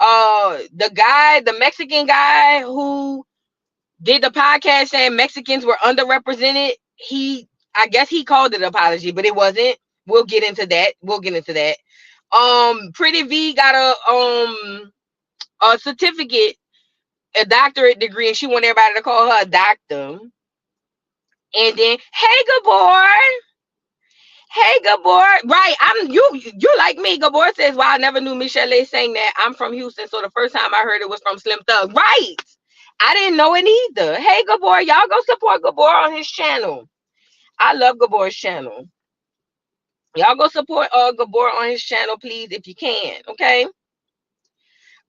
the Mexican guy who did the podcast saying Mexicans were underrepresented, I guess he called it an apology, but it wasn't. We'll get into that. Pretty V got a certificate, a doctorate degree, and she want everybody to call her a doctor. And then, hey, Gabor. Hey, Gabor. Right, you like me. Gabor says, well, I never knew Michelle sang that. I'm from Houston, so the first time I heard it was from Slim Thug. Right. I didn't know it either. Hey, Gabor, y'all go support Gabor on his channel. I love Gabor's channel. Y'all go support Gabor on his channel, please, if you can, okay?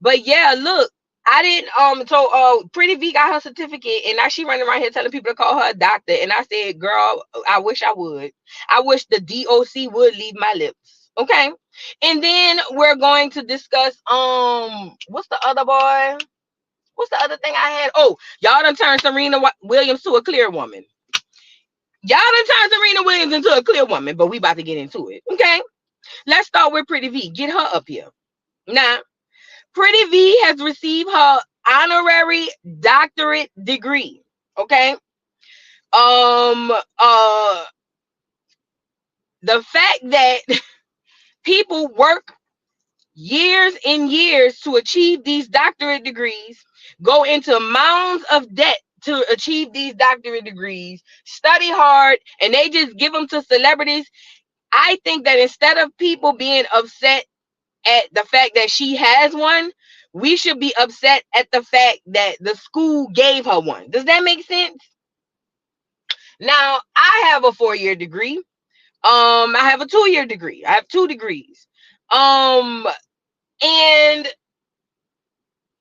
But yeah, look, I didn't so Pretty V got her certificate, and now she running around here telling people to call her a doctor. And I said, girl, I wish I would. I wish the DOC would leave my lips. Okay. And then we're going to discuss what's the other boy? What's the other thing I had? Oh, y'all done turned Serena Williams to a clear woman. Y'all done turned Serena Williams into a clear woman, but we about to get into it. Okay. Let's start with Pretty V. Get her up here. Now, Pretty V has received her honorary doctorate degree. Okay. The fact that people work years and years to achieve these doctorate degrees, go into mounds of debt to achieve these doctorate degrees, study hard, and they just give them to celebrities. I think that instead of people being upset at the fact that she has one, we should be upset at the fact that the school gave her one. Does that make sense? Now, I have a 4-year degree. I have a 2-year degree. I have 2 degrees. And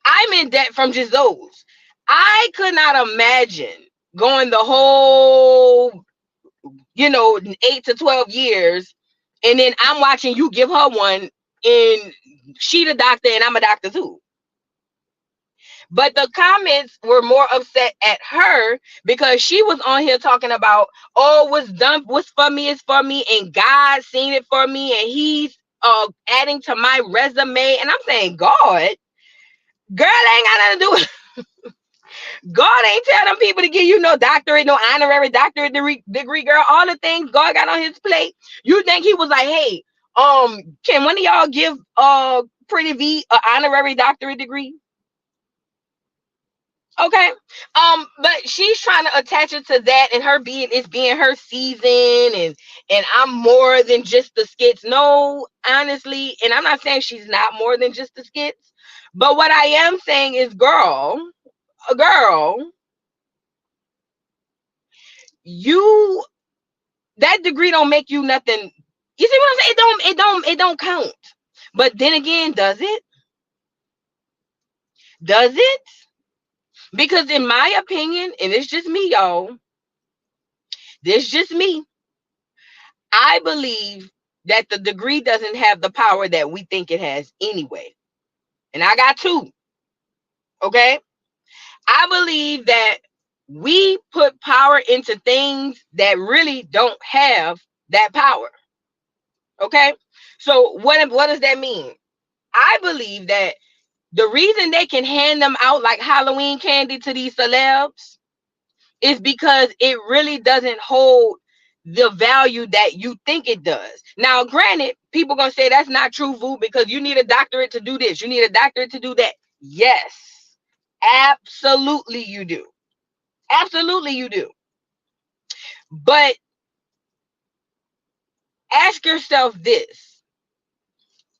I'm in debt from just those. I could not imagine going the whole, 8 to 12 years, and then I'm watching you give her one, and she the doctor and I'm a doctor too. But the comments were more upset at her because she was on here talking about, oh, what's for me is for me, and God seen it for me, and he's adding to my resume. And I'm saying, God, girl, ain't got nothing to do with God ain't tell them people to give you no doctorate, no honorary doctorate degree, girl. All the things God got on his plate. You think he was like, hey, can one of y'all give Pretty V an honorary doctorate degree? Okay. But she's trying to attach it to that, and her being her season, and I'm more than just the skits. No, honestly, and I'm not saying she's not more than just the skits, but what I am saying is, girl, that degree don't make you nothing. You see what I'm saying? It don't count. But then again, does it? Does it? Because in my opinion, and it's just me, y'all, this just me, I believe that the degree doesn't have the power that we think it has anyway. And I got 2. Okay? I believe that we put power into things that really don't have that power. Okay? So what does that mean? I believe that the reason they can hand them out like Halloween candy to these celebs is because it really doesn't hold the value that you think it does. Now, granted, people gonna say that's not true, Vu, because you need a doctorate to do this. You need a doctorate to do that. Yes, absolutely you do. Absolutely you do. But ask yourself this.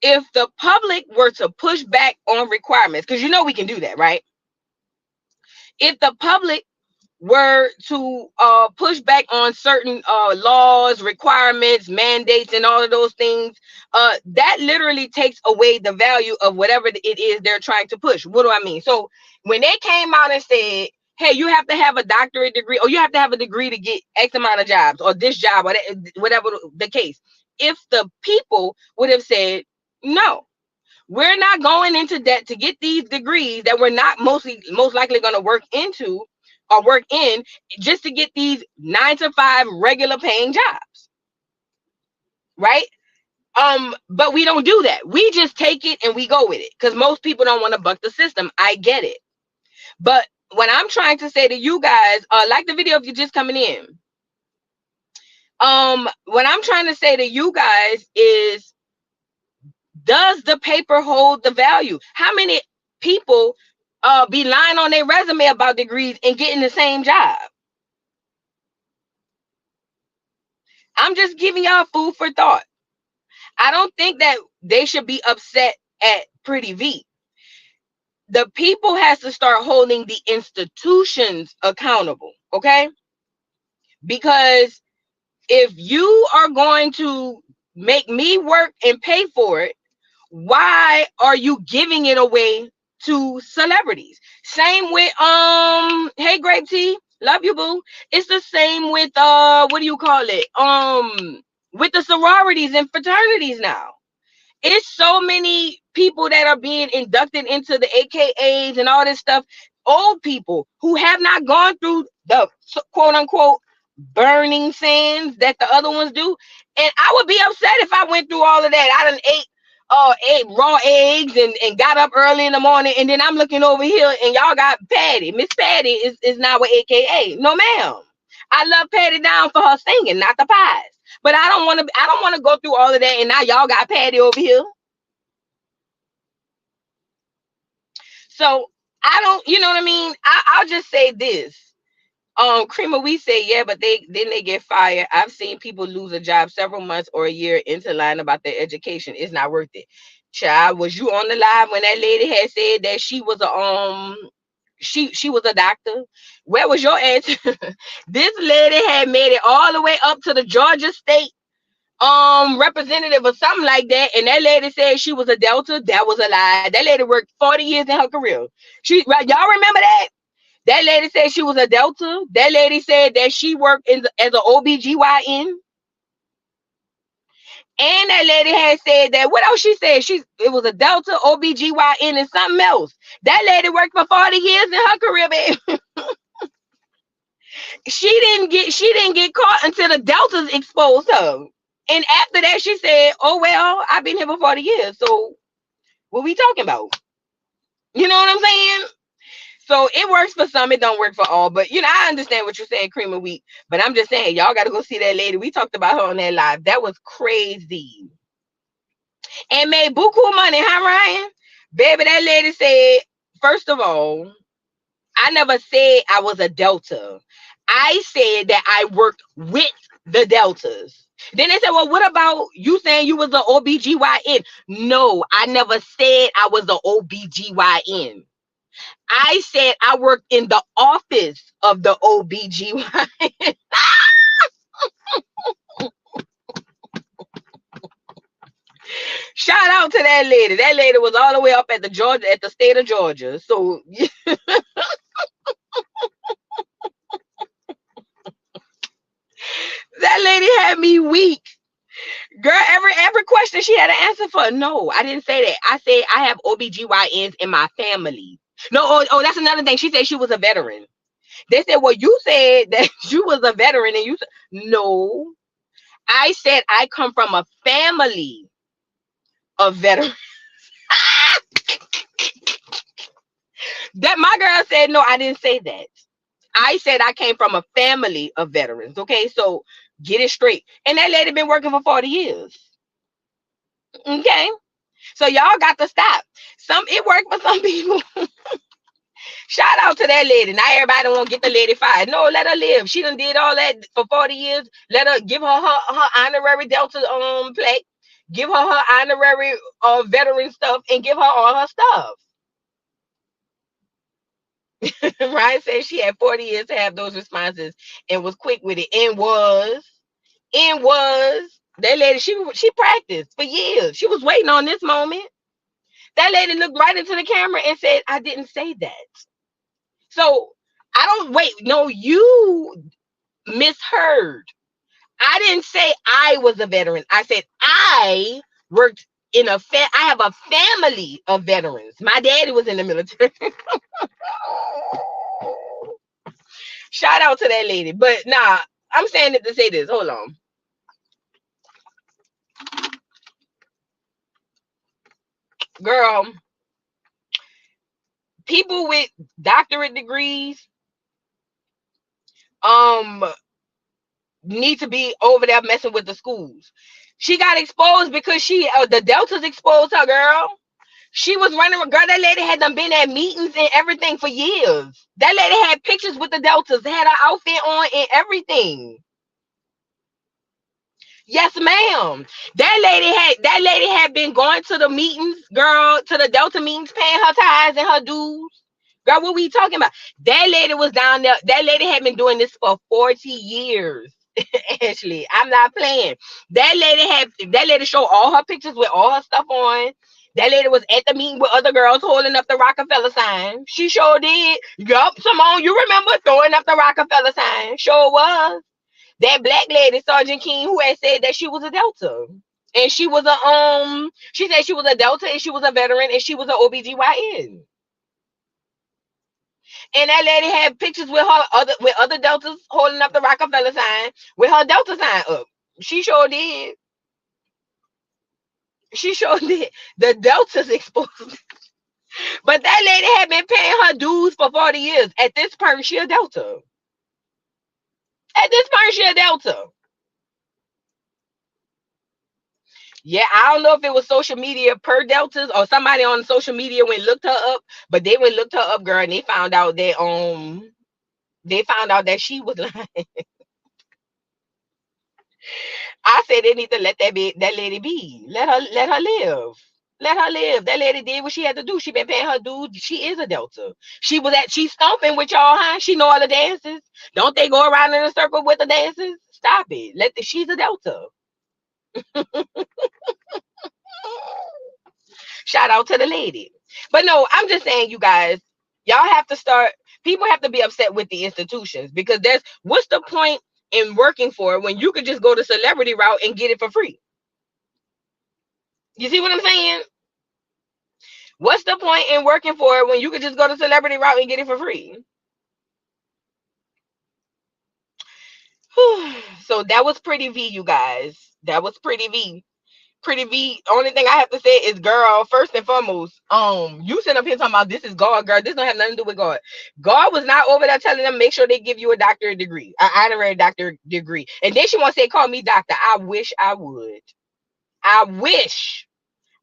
If the public were to push back on requirements, because we can do that, right? If the public were to push back on certain laws, requirements, mandates, and all of those things, that literally takes away the value of whatever it is they're trying to push. What do I mean? So when they came out and said, hey, you have to have a doctorate degree, or you have to have a degree to get X amount of jobs, or this job, or that, whatever the case, if the people would have said, no, we're not going into debt to get these degrees that we're not most likely going to work into or work in, just to get these 9 to 5 regular paying jobs, right? But we don't do that. We just take it and we go with it because most people don't want to buck the system. I get it. But what I'm trying to say to you guys, like the video if you're just coming in, what I'm trying to say to you guys is, does the paper hold the value? How many people be lying on their resume about degrees and getting the same job? I'm just giving y'all food for thought. I don't think that they should be upset at Pretty V. The people has to start holding the institutions accountable, okay? Because if you are going to make me work and pay for it, why are you giving it away to celebrities? Same with hey Grape Tea, love you boo. It's the same with what do you call it? With the sororities and fraternities now. It's so many people that are being inducted into the AKAs and all this stuff, old people who have not gone through the quote unquote burning sands that the other ones do. And I would be upset if I went through all of that. I done ate raw eggs and got up early in the morning, and then I'm looking over here and y'all got Patty. Miss Patty is now with AKA. No ma'am. I love Patty down for her singing, not the pies. But I don't want to go through all of that, and now y'all got Patty over here. So I don't, you know what I mean? I'll just say this. Creamer, we say yeah, but they get fired. I've seen people lose a job several months or a year into lying about their education. It's not worth it. Child, was you on the live when that lady had said that she was a she was a doctor? Where was your answer? This lady had made it all the way up to the Georgia State representative or something like that, and that lady said she was a Delta. That was a lie. That lady worked 40 years in her career. Y'all remember that? That lady said she was a Delta. That lady said that she worked as an OBGYN. And that lady had said that, what else she said? It was a Delta, OBGYN, and something else. That lady worked for 40 years in her career, baby. She didn't get caught until the Deltas exposed her. And after that, she said, oh, well, I've been here for 40 years. So what we talking about? You know what I'm saying? So it works for some, it don't work for all. But, you know, I understand what you're saying, Cream of Wheat. But I'm just saying, y'all got to go see that lady. We talked about her on that live. That was crazy. And made buku money, huh, Ryan? Baby, that lady said, first of all, I never said I was a Delta. I said that I worked with the Deltas. Then they said, well, what about you saying you was an OBGYN? No, I never said I was an OBGYN. I said I worked in the office of the OBGYN. Shout out to that lady. That lady was all the way up at the state of Georgia. So that lady had me weak. Girl, every question she had an answer for. No, I didn't say that. I said I have OBGYNs in my family. No, that's another thing. She said she was a veteran. They said, well, you said that you was a veteran, and you said, no. I said I come from a family of veterans. That my girl said, no, I didn't say that. I said I came from a family of veterans. Okay, so get it straight. And that lady been working for 40 years. Okay, so y'all got to stop. It worked for some people. Shout out to that lady. Not everybody won't get the lady fired. No, let her live. She done did all that for 40 years. Let her give her honorary Delta plaque. Give her honorary veteran stuff, and give her all her stuff. Ryan said she had 40 years to have those responses and was quick with it. And was that lady, she practiced for years. She was waiting on this moment. That lady looked right into the camera and said, I didn't say that. So I don't wait. No, you misheard. I didn't say I was a veteran. I said I worked in I have a family of veterans. My daddy was in the military. Shout out to that lady. But nah, I'm saying it to say this. Hold on. Girl, people with doctorate degrees um need to be over there messing with the schools. She got exposed because the Deltas exposed her, girl. She was running, girl. That lady had done been at meetings and everything for years. That lady had pictures with the Deltas, had her outfit on and everything. Yes, ma'am. That lady had been going to the meetings, girl, to the Delta meetings, paying her tithes and her dues. Girl, what we talking about? That lady was down there. That lady had been doing this for 40 years. Ashley, I'm not playing. That lady showed all her pictures with all her stuff on. That lady was at the meeting with other girls holding up the Rockefeller sign. She sure did. Yup, Simone, you remember throwing up the Rockefeller sign? Sure was. That black lady, Sergeant King, who had said that she was a Delta. And she was she said she was a Delta and she was a veteran and she was an OBGYN. And that lady had pictures with other Deltas holding up the Rockefeller sign with her Delta sign up. She sure did. She sure did. The Deltas exposed. But that lady had been paying her dues for 40 years. At this point, she a Delta. At this point, she a Delta. Yeah, I don't know if it was social media per Deltas or somebody on social media went looked her up, but they went looked her up, girl, and they found out that she was lying. I said they need to let that lady be. Let her live. Let her live. That lady did what she had to do. She been paying her dues. She is a Delta. She's stomping with y'all, huh? She know all the dances. Don't they go around in a circle with the dances? Stop it. She's a Delta. Shout out to the lady. But no, I'm just saying, you guys, people have to be upset with the institutions because what's the point in working for it when you could just go the celebrity route and get it for free? You see what I'm saying? What's the point in working for it when you could just go the celebrity route and get it for free? So that was Pretty V, you guys. That was Pretty V. Pretty V. Only thing I have to say is, girl, first and foremost, you sit up here talking about this is God, girl. This don't have nothing to do with God. God was not over there telling them make sure they give you a doctorate degree, an honorary doctorate degree. And then she want to say call me doctor. I wish I would. I wish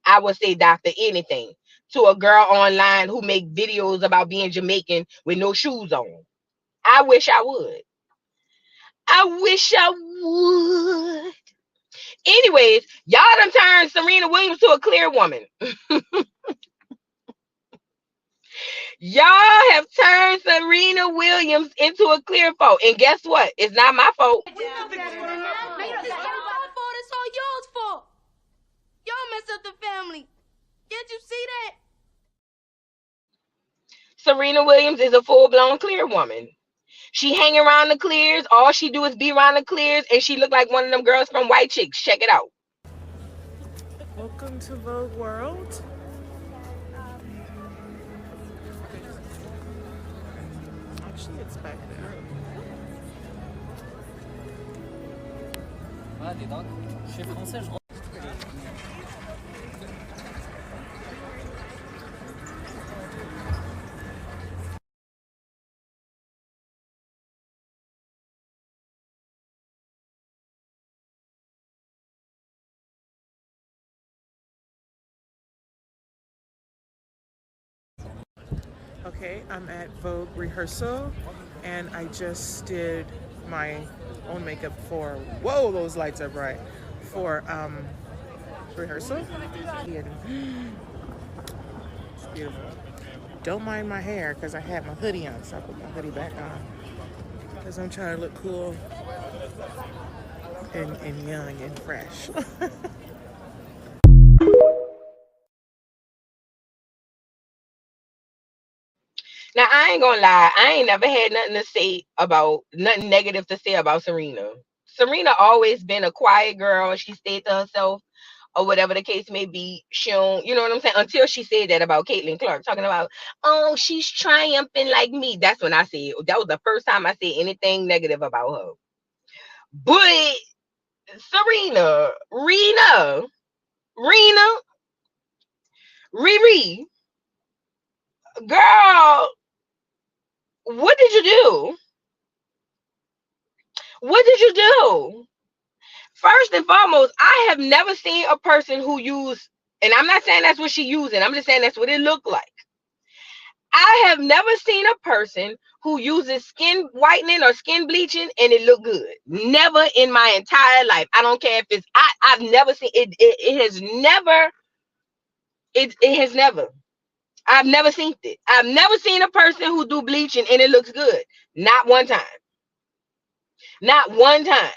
I would say doctor anything to a girl online who make videos about being Jamaican with no shoes on. I wish I would. I wish I would. Anyways, y'all done turned Serena Williams to a clear woman. Y'all have turned Serena Williams into a clear fault. And guess what? It's not my fault. It's y'all's fault. It's all y'all's fault. Y'all messed up the family. Can't you see that? Serena Williams is a full-blown clear woman. She hang around the clears. All she do is be around the clears, and she look like one of them girls from White Chicks. Check it out. Welcome to Vogue World. Actually, it's back there. Ah, dis donc, je suis français, je... Okay, I'm at Vogue rehearsal, and I just did my own makeup for, whoa, those lights are bright, for rehearsal. And it's beautiful. Don't mind my hair, because I had my hoodie on, so I put my hoodie back on, because I'm trying to look cool and young and fresh. Now, I ain't gonna lie. I ain't never had nothing negative to say about Serena. Serena always been a quiet girl. She stayed to herself or whatever the case may be. She don't, you know what I'm saying? Until she said that about Caitlin Clark, talking about, oh, she's triumphing like me. That's when I said, that was the first time I said anything negative about her. But Serena, Rena, Riri, girl, what did you do? What did you do? First and foremost, I have never seen a person who used, and I'm not saying that's what she using. I'm just saying that's what it looked like. I have never seen a person who uses skin whitening or skin bleaching and it look good. Never in my entire life. I don't care if it's I've never seen it. It has never. It has never. I've never seen it. I've never seen a person who do bleaching and it looks good. Not one time. Not one time.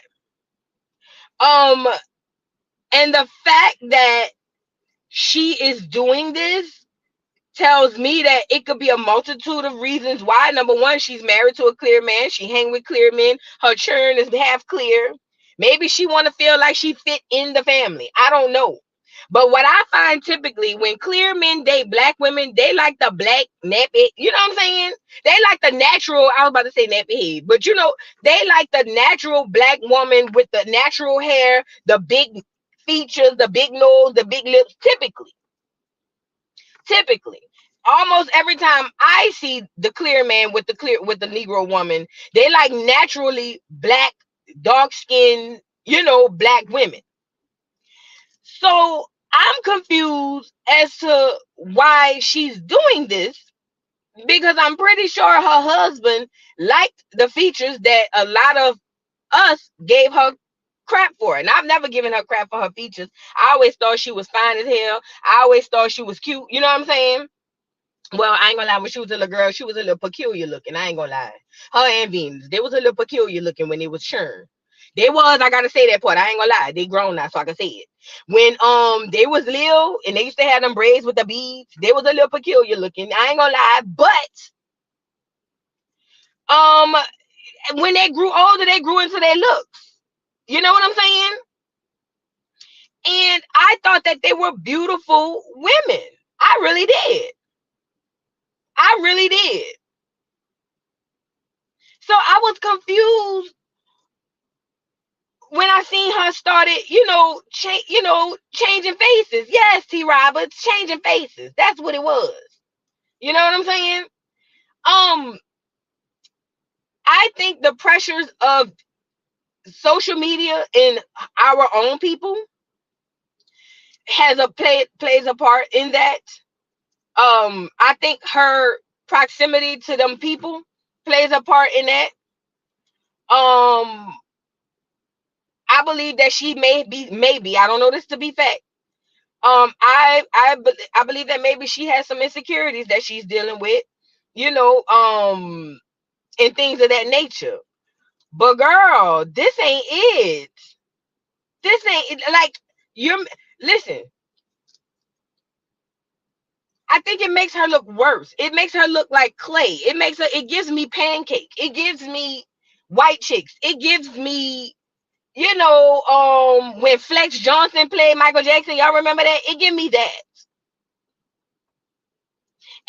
And the fact that she is doing this tells me that it could be a multitude of reasons why. Number one, she's married to a clear man. She hang with clear men. Her churn is half clear. Maybe she want to feel like she fit in the family. I don't know. But what I find typically when clear men date black women, they like the black nappy. You know what I'm saying? They like the natural. I was about to say nappy head, but you know, they like the natural black woman with the natural hair, the big features, the big nose, the big lips. Typically, almost every time I see the clear man with the Negro woman, they like naturally black, dark skin, you know, black women. So I'm confused as to why she's doing this, because I'm pretty sure her husband liked the features that a lot of us gave her crap for. And I've never given her crap for her features. I always thought she was fine as hell. I always thought she was cute. You know what I'm saying? Well, I ain't gonna lie, when she was a little girl, she was a little peculiar looking. I ain't gonna lie. Her and Venus, they was a little peculiar looking when they was churn. They was, I gotta say that part. I ain't gonna lie. They grown now, so I can say it. When they was little and they used to have them braids with the beads, they was a little peculiar looking. I ain't gonna lie, but when they grew older, they grew into their looks. You know what I'm saying? And I thought that they were beautiful women. I really did. I really did. So I was confused when I seen her started, changing faces. Yes, T. Roberts, changing faces. That's what it was. You know what I'm saying? I think the pressures of social media and our own people plays a part in that. I think her proximity to them people plays a part in that. I believe that she maybe I don't know this to be fact. I believe that maybe she has some insecurities that she's dealing with, and things of that nature. But girl, this ain't it. This ain't like listen. I think it makes her look worse. It makes her look like clay. It gives me pancake. It gives me white chicks. It gives me, when Flex Johnson played Michael Jackson, y'all remember that? It give me that.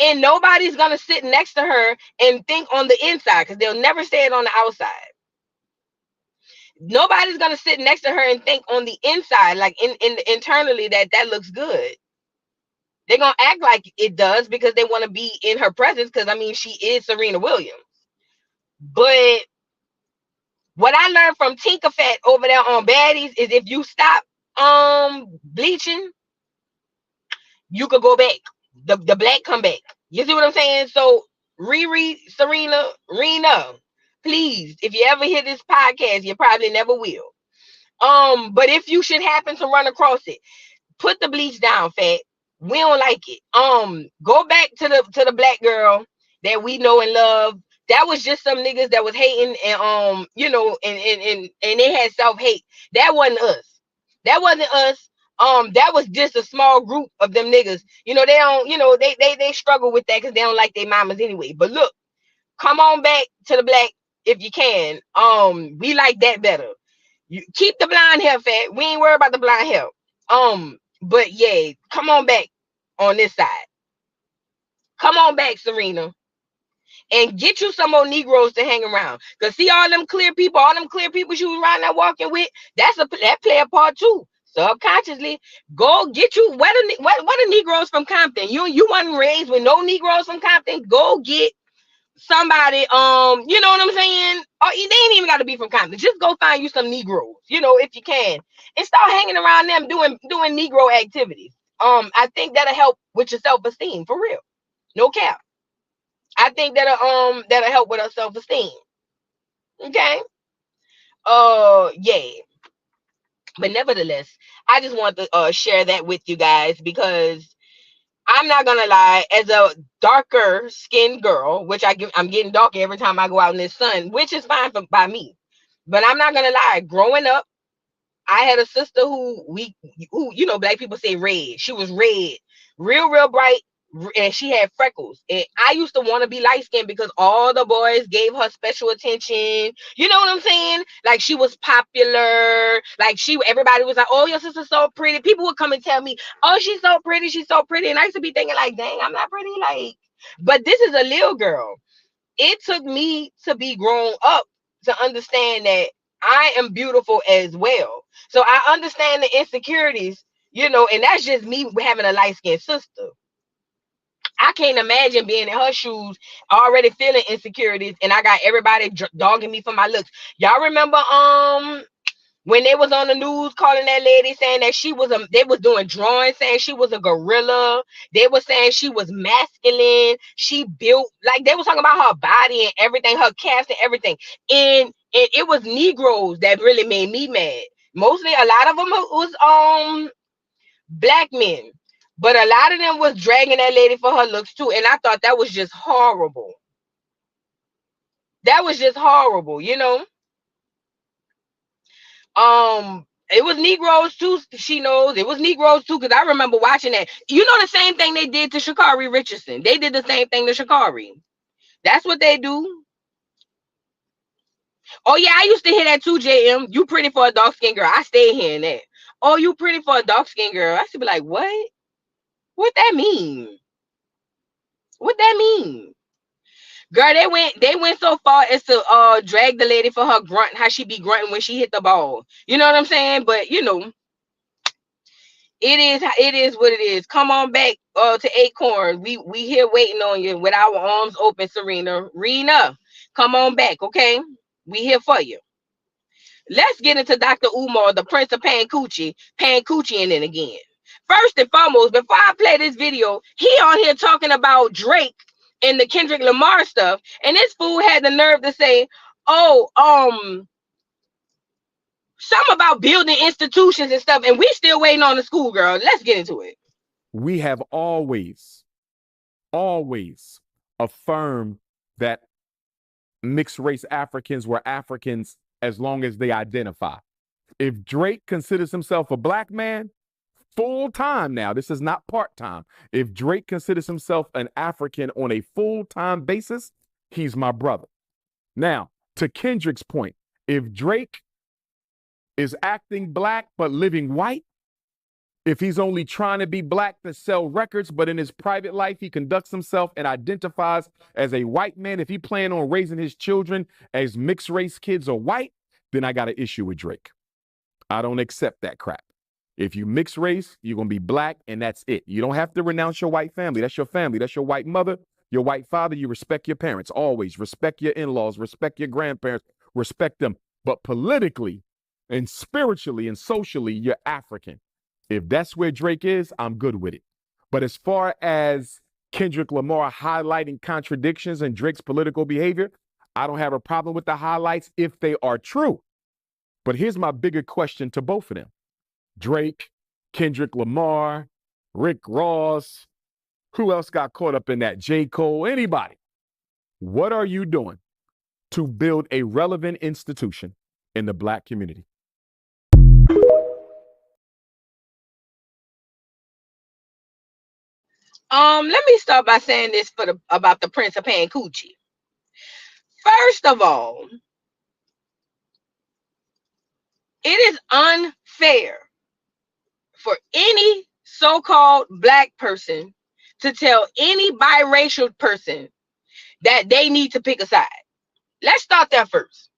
And nobody's gonna sit next to her and think on the inside, because they'll never say it on the outside. Nobody's gonna sit next to her and think on the inside, like internally, that looks good. They're gonna act like it does because they want to be in her presence, because I mean she is Serena Williams. But what I learned from Tinker Fat over there on Baddies is if you stop bleaching, you could go back. The black come back. You see what I'm saying? So Riri, Serena, Rena, please, if you ever hear this podcast, you probably never will. But if you should happen to run across it, put the bleach down, Fat. We don't like it. Go back to the black girl that we know and love. That was just some niggas that was hating and and they had self-hate. That wasn't us. That wasn't us. That was just a small group of them niggas. They don't, they struggle with that because they don't like their mamas anyway. But look, come on back to the black if you can. We like that better. You keep the blonde hair, Fat. We ain't worried about the blonde hair. But yeah, come on back on this side. Come on back, Serena. And get you some more Negroes to hang around. Because see all them clear people she was riding there walking with, that play a part too. Subconsciously, go get you what are Negroes from Compton? You wasn't raised with no Negroes from Compton. Go get somebody, you know what I'm saying? Or they ain't even got to be from Compton. Just go find you some Negroes, if you can, and start hanging around them doing Negro activities. I think that'll help with your self-esteem for real. No cap. I think that'll help with our self-esteem. Okay. Yeah. But nevertheless, I just want to share that with you guys because I'm not gonna lie, as a darker skinned girl, which I'm getting darker every time I go out in the sun, which is fine by me. But I'm not gonna lie, growing up, I had a sister who black people say red. She was red, real bright, and she had freckles. And I used to want to be light skinned because all the boys gave her special attention. You know what I'm saying? Like she was popular. Like everybody was like, "Oh, your sister's so pretty." People would come and tell me, "Oh, she's so pretty. She's so pretty." And I used to be thinking, like, "Dang, I'm not pretty." Like, but this is a little girl. It took me to be grown up to understand that I am beautiful as well. So I understand the insecurities, and that's just me having a light-skinned sister. I can't imagine being in her shoes, already feeling insecurities, and I got everybody dogging me for my looks. Y'all remember when they was on the news calling that lady saying that they was doing drawings saying she was a gorilla. They were saying she was masculine. She built, like they was talking about her body and everything, her calves and everything. And it was Negroes that really made me mad. Mostly a lot of them was black men. But a lot of them was dragging that lady for her looks too. And I thought that was just horrible. That was just horrible, It was Negroes too. She knows it was Negroes too, because I remember watching that. The same thing they did to Sha'Carri Richardson. They did the same thing to Sha'Carri. That's what they do. Oh yeah, I used to hear that too, JM. You pretty for a dark skinned girl. I stay hearing that. Oh, you pretty for a dark skinned girl. I should be like, what? What that mean? What that mean? Girl, they went so far as to drag the lady for her grunt, how she be grunting when she hit the ball. You know what I'm saying? But it is what it is. Come on back to Acorn. We here waiting on you with our arms open, Serena. Rena, come on back, okay? We here for you. Let's get into Dr. Umar, the Prince of Pancoochie in it again. First and foremost, before I play this video, he on here talking about Drake and the Kendrick Lamar stuff, and this fool had the nerve to say, "Oh, something about building institutions and stuff," and we still waiting on the school, girl. Let's get into it. We have always affirmed that mixed race Africans were Africans as long as they identify. If Drake considers himself a black man, full-time now, this is not part-time. If Drake considers himself an African on a full-time basis, he's my brother. Now, to Kendrick's point, if Drake is acting black but living white, if he's only trying to be black to sell records, but in his private life, he conducts himself and identifies as a white man, if he plan on raising his children as mixed race kids or white, then I got an issue with Drake. I don't accept that crap. If you mix race, you're going to be black and that's it. You don't have to renounce your white family. That's your family. That's your white mother, your white father. You respect your parents. Always respect your in-laws, respect your grandparents, respect them. But politically and spiritually and socially, you're African. If that's where Drake is, I'm good with it. But as far as Kendrick Lamar highlighting contradictions in Drake's political behavior, I don't have a problem with the highlights if they are true. But here's my bigger question to both of them. Drake, Kendrick Lamar, Rick Ross, who else got caught up in that? J. Cole, anybody. What are you doing to build a relevant institution in the black community? Let me start by saying this about the Prince of Pancoochie. First of all, it is unfair for any so-called black person to tell any biracial person that they need to pick a side. Let's start there first.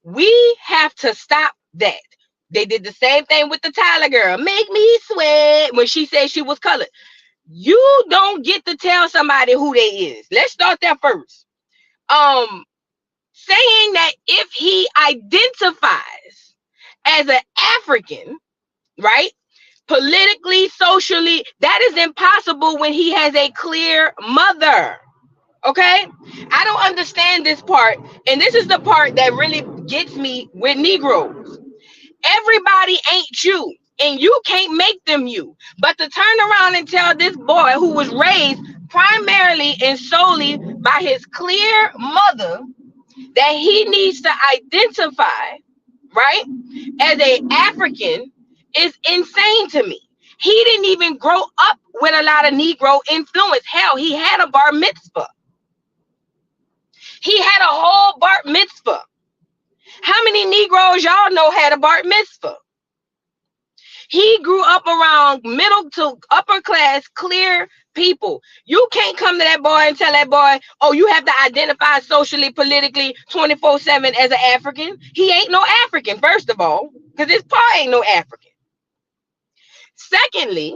We have to stop that. They did the same thing with the Tyler girl. Make me sweat when she said she was colored. You don't get to tell somebody who they is. Let's start there first. Saying that if he identifies as an African, right? Politically, socially, that is impossible when he has a clear mother. Okay? I don't understand this part. And this is the part that really gets me with Negroes. Everybody ain't you, and you can't make them you. But to turn around and tell this boy who was raised primarily and solely by his clear mother that he needs to identify, right, as an African is insane to me. He didn't even grow up with a lot of Negro influence. Hell, he had a bar mitzvah. He had a whole bar mitzvah. How many Negroes y'all know had a bar mitzvah? He grew up around middle to upper class, clear people. You can't come to that boy and tell that boy, oh, you have to identify socially, politically, 24/7 as an African. He ain't no African, first of all, because his pa ain't no African. Secondly,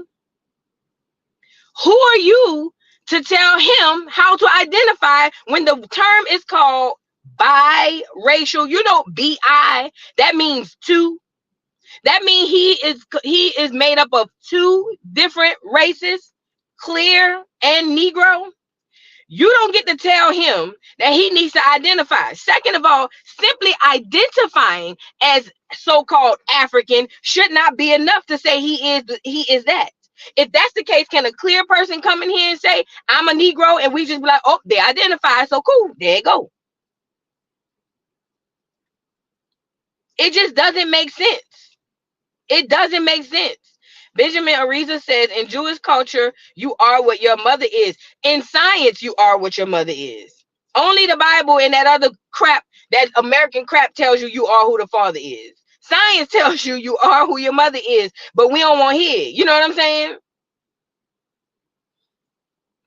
who are you to tell him how to identify when the term is called biracial? You know, BI, that means two. That means he is made up of two different races, clear and Negro. You don't get to tell him that he needs to identify. Second of all, simply identifying as so-called African should not be enough to say he is that. If that's the case, can a clear person come in here and say, I'm a Negro, and we just be like, oh, they identify, so cool, there you go. It just doesn't make sense. It doesn't make sense. Benjamin Ariza says, in Jewish culture, you are what your mother is. In science, you are what your mother is. Only the Bible and that other crap, that American crap, tells you you are who the father is. Science tells you you are who your mother is, but we don't want to hear it. You know what I'm saying?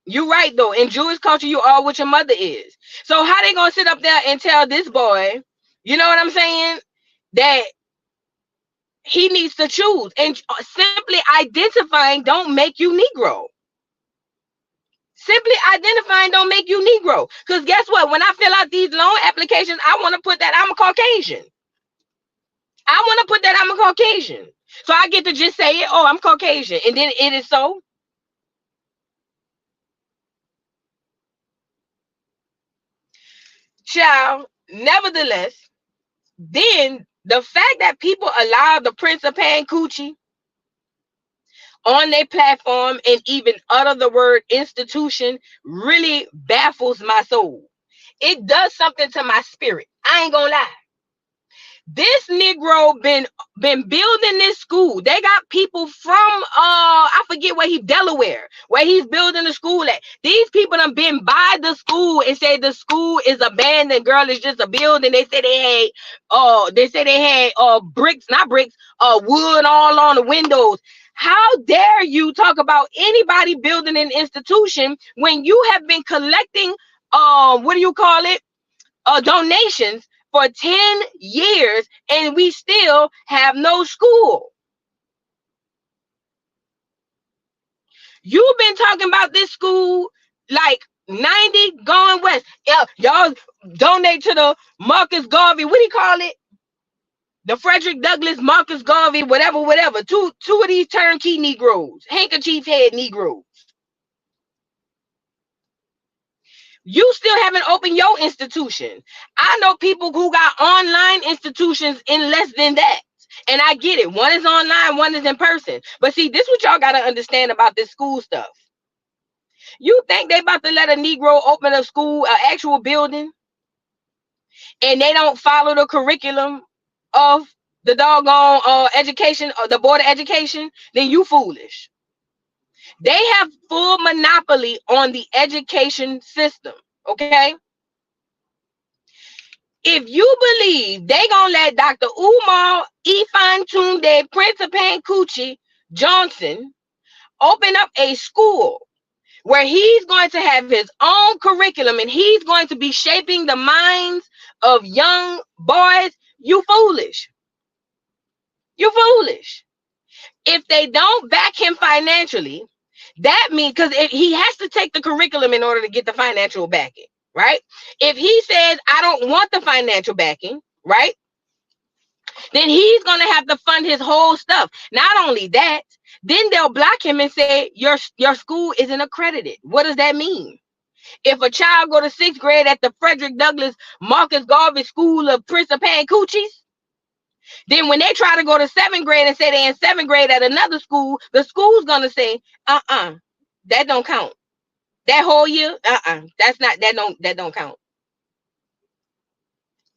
You're right, though. In Jewish culture, you are what your mother is. So how they going to sit up there and tell this boy, you know what I'm saying, that he needs to choose? And simply identifying don't make you Negro. Simply identifying don't make you Negro. Because guess what? When I fill out these loan applications, I want to put that I'm a Caucasian. I want to put that I'm a Caucasian. So I get to just say it, oh, I'm Caucasian. And then it is so. Child, nevertheless, then the fact that people allow the Prince of Pan Coochie on their platform and even utter the word institution really baffles my soul. It does something to my spirit. I ain't gonna lie. This Negro been building this school. They got people from I forget where Delaware, where he's building the school at. These people done been by the school and say the school is abandoned. Girl, it's just a building. They say they had bricks, not bricks, wood all on the windows. How dare you talk about anybody building an institution when you have been collecting donations for 10 years and we still have no school? You've been talking about this school like 90 going west. Y'all donate to the Marcus Garvey, what do you call it? The Frederick Douglass, Marcus Garvey, whatever. Two of these turnkey Negroes, handkerchief head Negroes. You still haven't opened your institution. I know people who got online institutions in less than that. And I get it. One is online, one is in person. But see, this is what y'all got to understand about this school stuff. You think they about to let a Negro open a school, an actual building, and they don't follow the curriculum of the doggone education, or the board of education? Then you foolish. They have full monopoly on the education system, okay? If you believe they gonna let Dr. Umar Ifantunde Prince of Pan Coochie Johnson open up a school where he's going to have his own curriculum and he's going to be shaping the minds of young boys, you foolish. You're foolish. If they don't back him financially, that means because he has to take the curriculum in order to get the financial backing, right? If he says, I don't want the financial backing, right? Then he's going to have to fund his whole stuff. Not only that, then they'll block him and say, your school isn't accredited. What does that mean? If a child go to 6th grade at the Frederick Douglass Marcus Garvey School of Prince of Pan Coochies, then when they try to go to 7th grade and say they're in 7th grade at another school, the school's going to say, that don't count. That whole year, that don't count.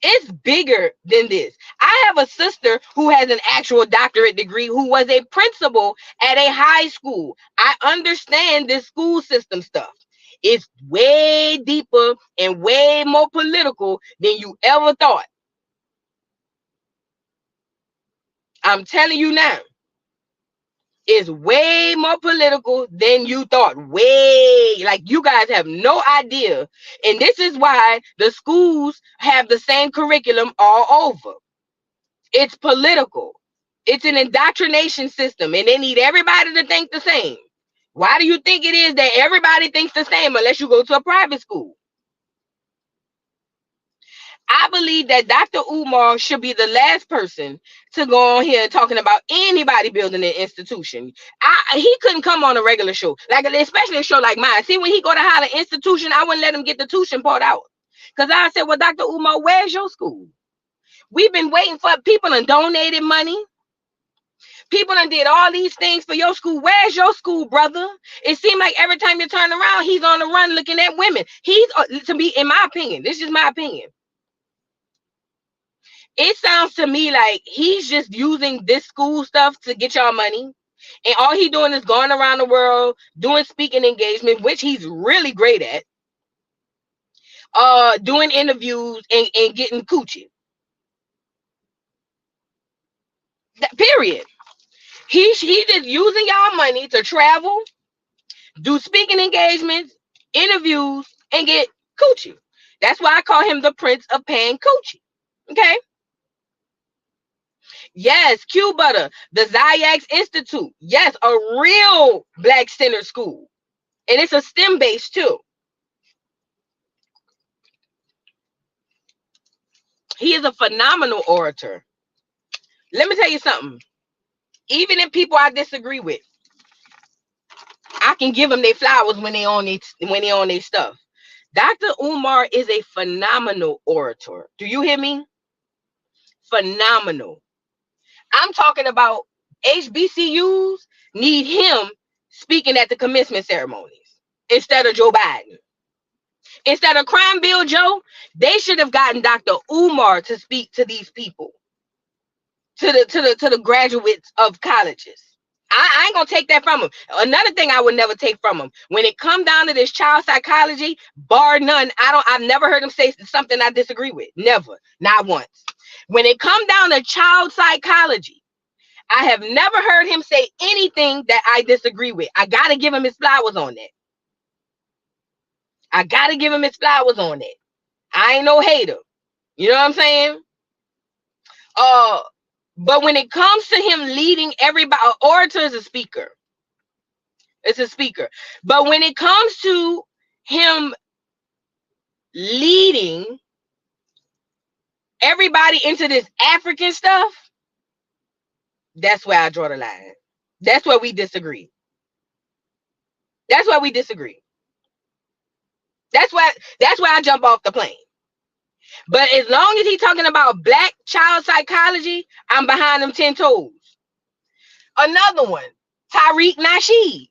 It's bigger than this. I have a sister who has an actual doctorate degree who was a principal at a high school. I understand this school system stuff. It's way deeper and way more political than you ever thought. I'm telling you now. It's way more political than you thought. Way, like you guys have no idea. And this is why the schools have the same curriculum all over. It's political. It's an indoctrination system, and they need everybody to think the same. Why do you think it is that everybody thinks the same unless you go to a private school? I believe that Dr. Umar should be the last person to go on here talking about anybody building an institution. He couldn't come on a regular show, like especially a show like mine. See, when he go to holler institution, I wouldn't let him get the tuition part out. Because I said, well, Dr. Umar, where's your school? We've been waiting for people and donated money. People done did all these things for your school. Where's your school, brother? It seemed like every time you turn around, he's on the run looking at women. He's, to be, in my opinion, this is my opinion. It sounds to me like he's just using this school stuff to get y'all money. And all he's doing is going around the world, doing speaking engagement, which he's really great at. Doing interviews and getting coochie. Period. He's just using y'all money to travel, do speaking engagements, interviews, and get coochie. That's why I call him the Prince of Pan Coochie. Okay? Yes, Q Butter, the Ziax Institute. Yes, a real Black-centered school. And it's a STEM base too. He is a phenomenal orator. Let me tell you something. Even in people I disagree with, I can give them their flowers when they on their stuff. Dr. Umar is a phenomenal orator. Do you hear me? Phenomenal. I'm talking about HBCUs need him speaking at the commencement ceremonies instead of Joe Biden. Instead of Crime Bill Joe, they should have gotten Dr. Umar to speak to these people, to the graduates of colleges. I ain't gonna take that from him. Another thing I would never take from him, when it come down to this child psychology, bar none, I've never heard him say something I disagree with. Never, not once. When it come down to child psychology, I have never heard him say anything that I disagree with. I gotta give him his flowers on that. I gotta give him his flowers on that. I ain't no hater. You know what I'm saying? But when it comes to him leading everybody, orator is a speaker. It's a speaker. But when it comes to him leading everybody into this African stuff, that's where I draw the line. That's where we disagree. That's where we disagree. That's why I jump off the plane. But as long as he's talking about Black child psychology, I'm behind them 10 toes. Another one, Tariq Nasheed.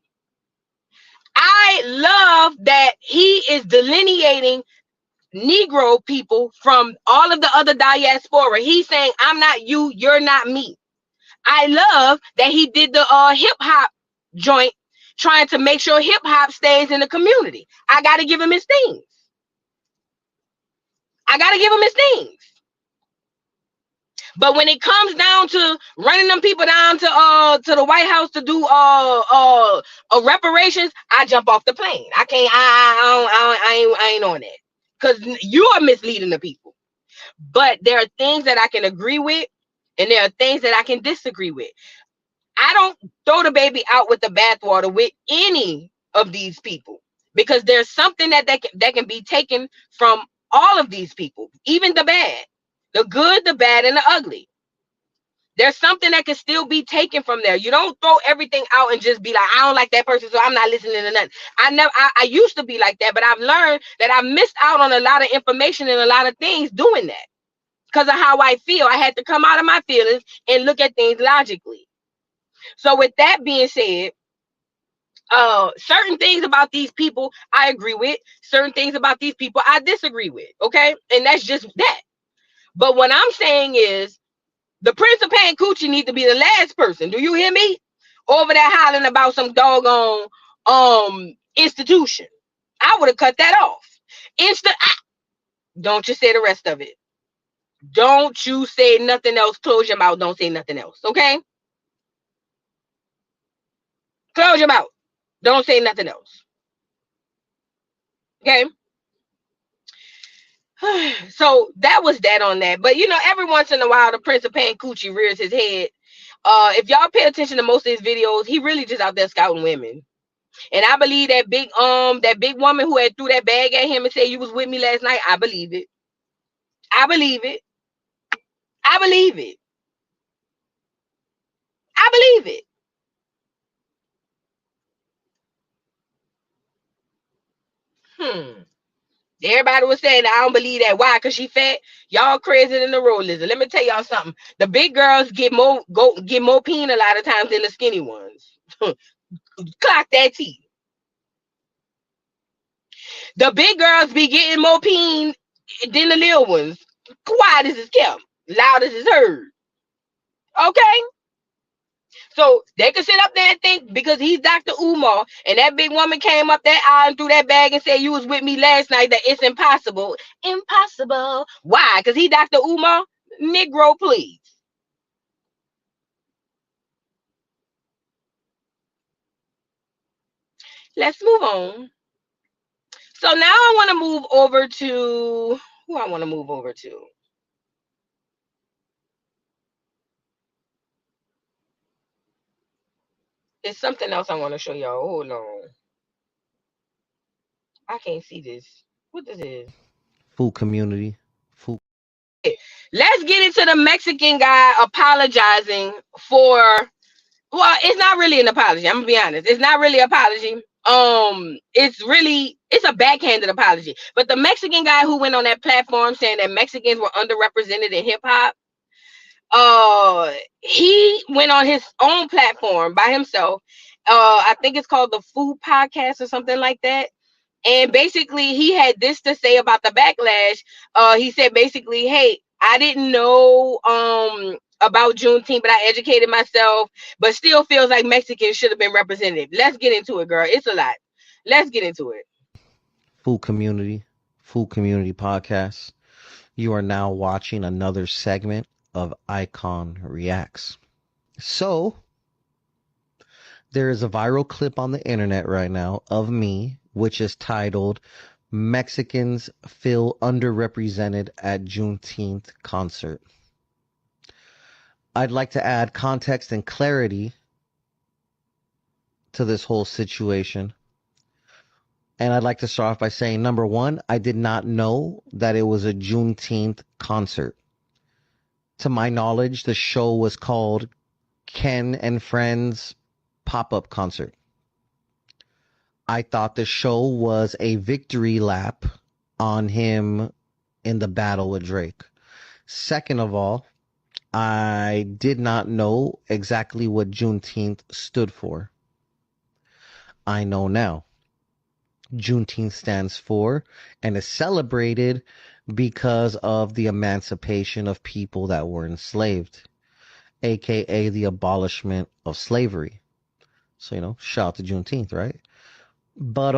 I love that he is delineating Negro people from all of the other diaspora. He's saying, I'm not you, you're not me. I love that he did the hip hop joint, trying to make sure hip hop stays in the community. I got to give him his things. I got to give him his things. But when it comes down to running them people down to the White House to do reparations, I jump off the plane. I can't. I ain't on that, because you are misleading the people. But there are things that I can agree with, And there are things that I can disagree with. I don't throw the baby out with the bathwater with any of these people, because there's something that can be taken from all of these people, even the bad, the good, the bad, and the ugly. There's something that can still be taken from there. You don't throw everything out and just be like, I don't like that person, so I'm not listening to nothing. I used to be like that, but I've learned that I missed out on a lot of information and a lot of things doing that because of how I feel. I had to come out of my feelings and look at things logically. So with that being said, certain things about these people I agree with, certain things about these people I disagree with, okay? And that's just that. But what I'm saying is, the Prince of Pan Coochie needs to be the last person. Do you hear me? Over there hollering about some doggone institution. I would have cut that off. Don't you say the rest of it. Don't you say nothing else. Close your mouth. Don't say nothing else. Okay? Close your mouth. Don't say nothing else. Okay? So that was that on that. But you know, every once in a while, the Prince of Pan Coochie rears his head. If y'all pay attention to most of his videos, he really just out there scouting women. And I believe that big woman who had threw that bag at him and said, you was with me last night. I believe it. I believe it. I believe it. I believe it. Everybody was saying, I don't believe that. Why? Because she fat. Y'all crazy than the road lizard. Let me tell y'all something. The big girls get more peen a lot of times than the skinny ones. Clock that T. The big girls be getting more peen than the little ones. Quiet as is kept. Loud as is heard. Okay? So they can sit up there and think because he's Dr. Umar and that big woman came up that aisle and threw that bag and said you was with me last night, that it's impossible. Impossible. Why? Because he Dr. Umar? Negro, please. Let's move on. So now I want to move over to who I want to move over to. There's something else I want to show y'all. Hold on. I can't see this. What this is? Food community. Food. Let's get into the Mexican guy apologizing for. Well, it's not really an apology. I'm gonna be honest. It's not really an apology. It's a backhanded apology. But the Mexican guy who went on that platform saying that Mexicans were underrepresented in hip hop, he went on his own platform by himself. I think it's called the Food Podcast or something like that. And basically, he had this to say about the backlash. He said basically, hey, I didn't know about Juneteenth, but I educated myself, but still feels like Mexicans should have been represented. Let's get into it, girl. It's a lot. Let's get into it. Food community podcast. You are now watching another segment of Icon Reacts. So, there is a viral clip on the internet right now of me, which is titled, Mexicans Feel Underrepresented at Juneteenth Concert. I'd like to add context and clarity to this whole situation. And I'd like to start off by saying, number one, I did not know that it was a Juneteenth concert. To my knowledge, the show was called Ken and Friends Pop-Up Concert. I thought the show was a victory lap on him in the battle with Drake. Second of all, I did not know exactly what Juneteenth stood for. I know now. Juneteenth stands for and is celebrated because of the emancipation of people that were enslaved, aka the abolishment of slavery. So, shout out to Juneteenth, right? But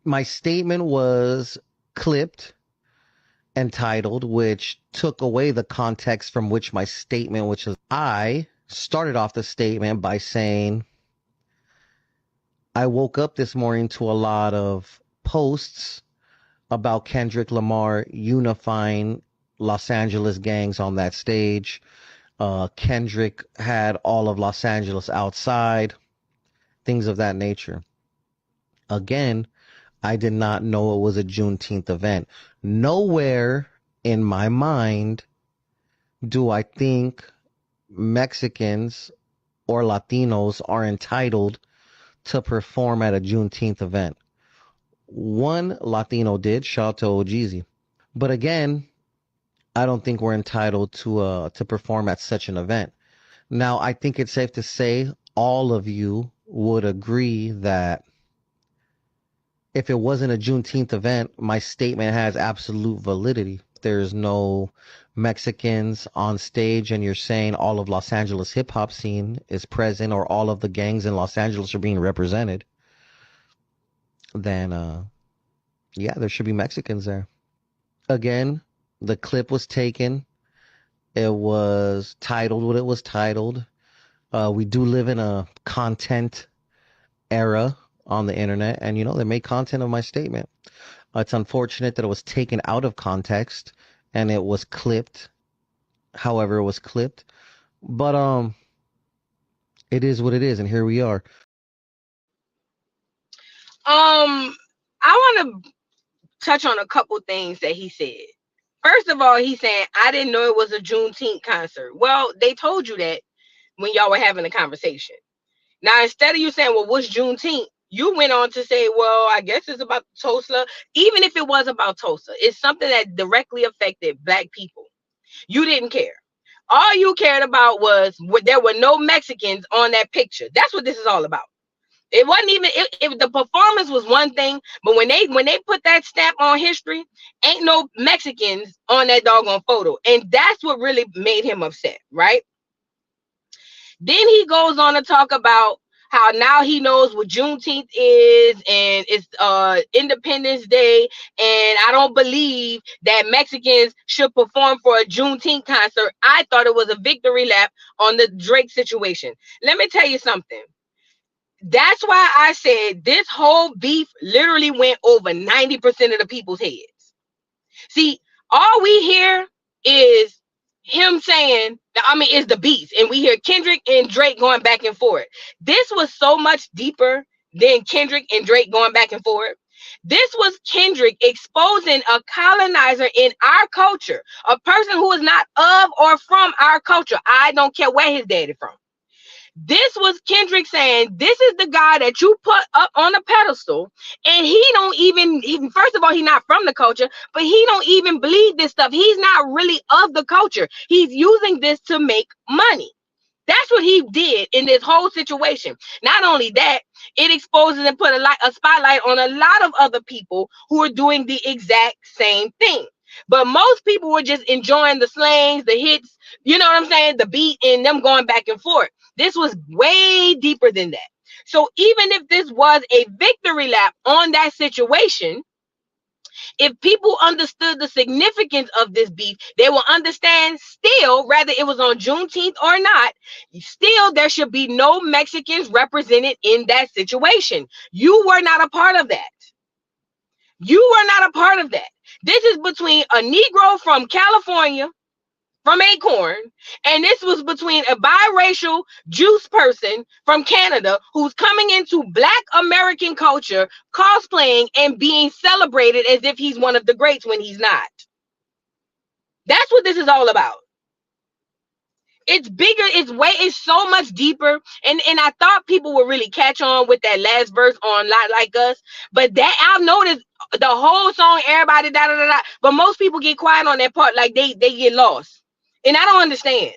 my statement was clipped and titled, which took away the context from which my statement, which is I started off the statement by saying, I woke up this morning to a lot of posts about Kendrick Lamar unifying Los Angeles gangs on that stage, Kendrick had all of Los Angeles outside, things of that nature. Again, I did not know it was a Juneteenth event. Nowhere in my mind do I think Mexicans or Latinos are entitled to perform at a Juneteenth event. One Latino did, shout out to OGZ. But again, I don't think we're entitled to perform at such an event. Now, I think it's safe to say all of you would agree that if it wasn't a Juneteenth event, my statement has absolute validity. There's no Mexicans on stage and you're saying all of Los Angeles hip hop scene is present or all of the gangs in Los Angeles are being represented, then yeah, there should be Mexicans there. Again, the clip was taken. It was titled what it was titled. We do live in a content era on the internet, and they made content of my statement. It's unfortunate that it was taken out of context and it was clipped however it was clipped, but it is what it is, and here we are. I want to touch on a couple things that he said. First of all, he's saying, I didn't know it was a Juneteenth concert. Well, they told you that when y'all were having a conversation. Now, instead of you saying, well, what's Juneteenth? You went on to say, well, I guess it's about Tulsa. Even if it was about Tulsa, it's something that directly affected Black people. You didn't care. All you cared about was there were no Mexicans on that picture. That's what this is all about. It wasn't even if the performance was one thing, but when they put that stamp on history, ain't no Mexicans on that doggone photo. And that's what really made him upset, right? Then he goes on to talk about how now he knows what Juneteenth is and it's Independence Day, and I don't believe that Mexicans should perform for a Juneteenth concert. I thought it was a victory lap on the Drake situation. Let me tell you something. That's why I said this whole beef literally went over 90% of the people's heads. See, all we hear is him saying, is the beats, and we hear Kendrick and Drake going back and forth. This was so much deeper than Kendrick and Drake going back and forth. This was Kendrick exposing a colonizer in our culture, a person who is not of or from our culture. I don't care where his daddy from. This was Kendrick saying, this is the guy that you put up on a pedestal, and he don't even first of all, he's not from the culture, but he don't even believe this stuff. He's not really of the culture. He's using this to make money. That's what he did in this whole situation. Not only that, it exposes and put a spotlight on a lot of other people who are doing the exact same thing. But most people were just enjoying the slangs, the hits, you know what I'm saying, the beat, and them going back and forth. This was way deeper than that. So even if this was a victory lap on that situation, if people understood the significance of this beef, they will understand still, whether it was on Juneteenth or not, still there should be no Mexicans represented in that situation. You were not a part of that. You were not a part of that. This is between a Negro from California, from Acorn, and this was between a biracial Juice person from Canada who's coming into Black American culture, cosplaying and being celebrated as if he's one of the greats when he's not. That's what this is all about. It's bigger, it's so much deeper. And I thought people would really catch on with that last verse on Lot Like Us, but that I've noticed the whole song, everybody da da da da, but most people get quiet on that part, like they get lost. And I don't understand.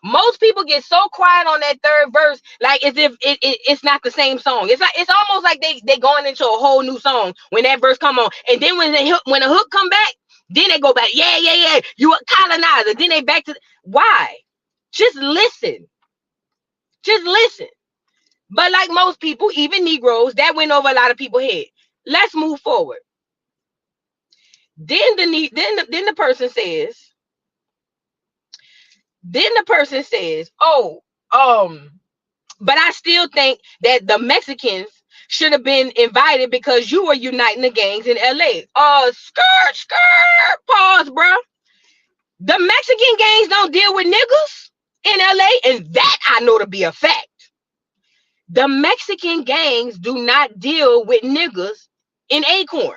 Most people get so quiet on that third verse, like as if it's not the same song. It's almost like they going into a whole new song when that verse come on, and then when the hook come back, then they go back. Yeah. You a colonizer. Then they back to why? Just listen. But like most people, even Negroes, that went over a lot of people's head. Let's move forward. Then the person says. Then the person says, but I still think that the Mexicans should have been invited because you were uniting the gangs in LA. Skirt, pause, bro. The Mexican gangs don't deal with niggas in LA, and that I know to be a fact. The Mexican gangs do not deal with niggas in Acorn.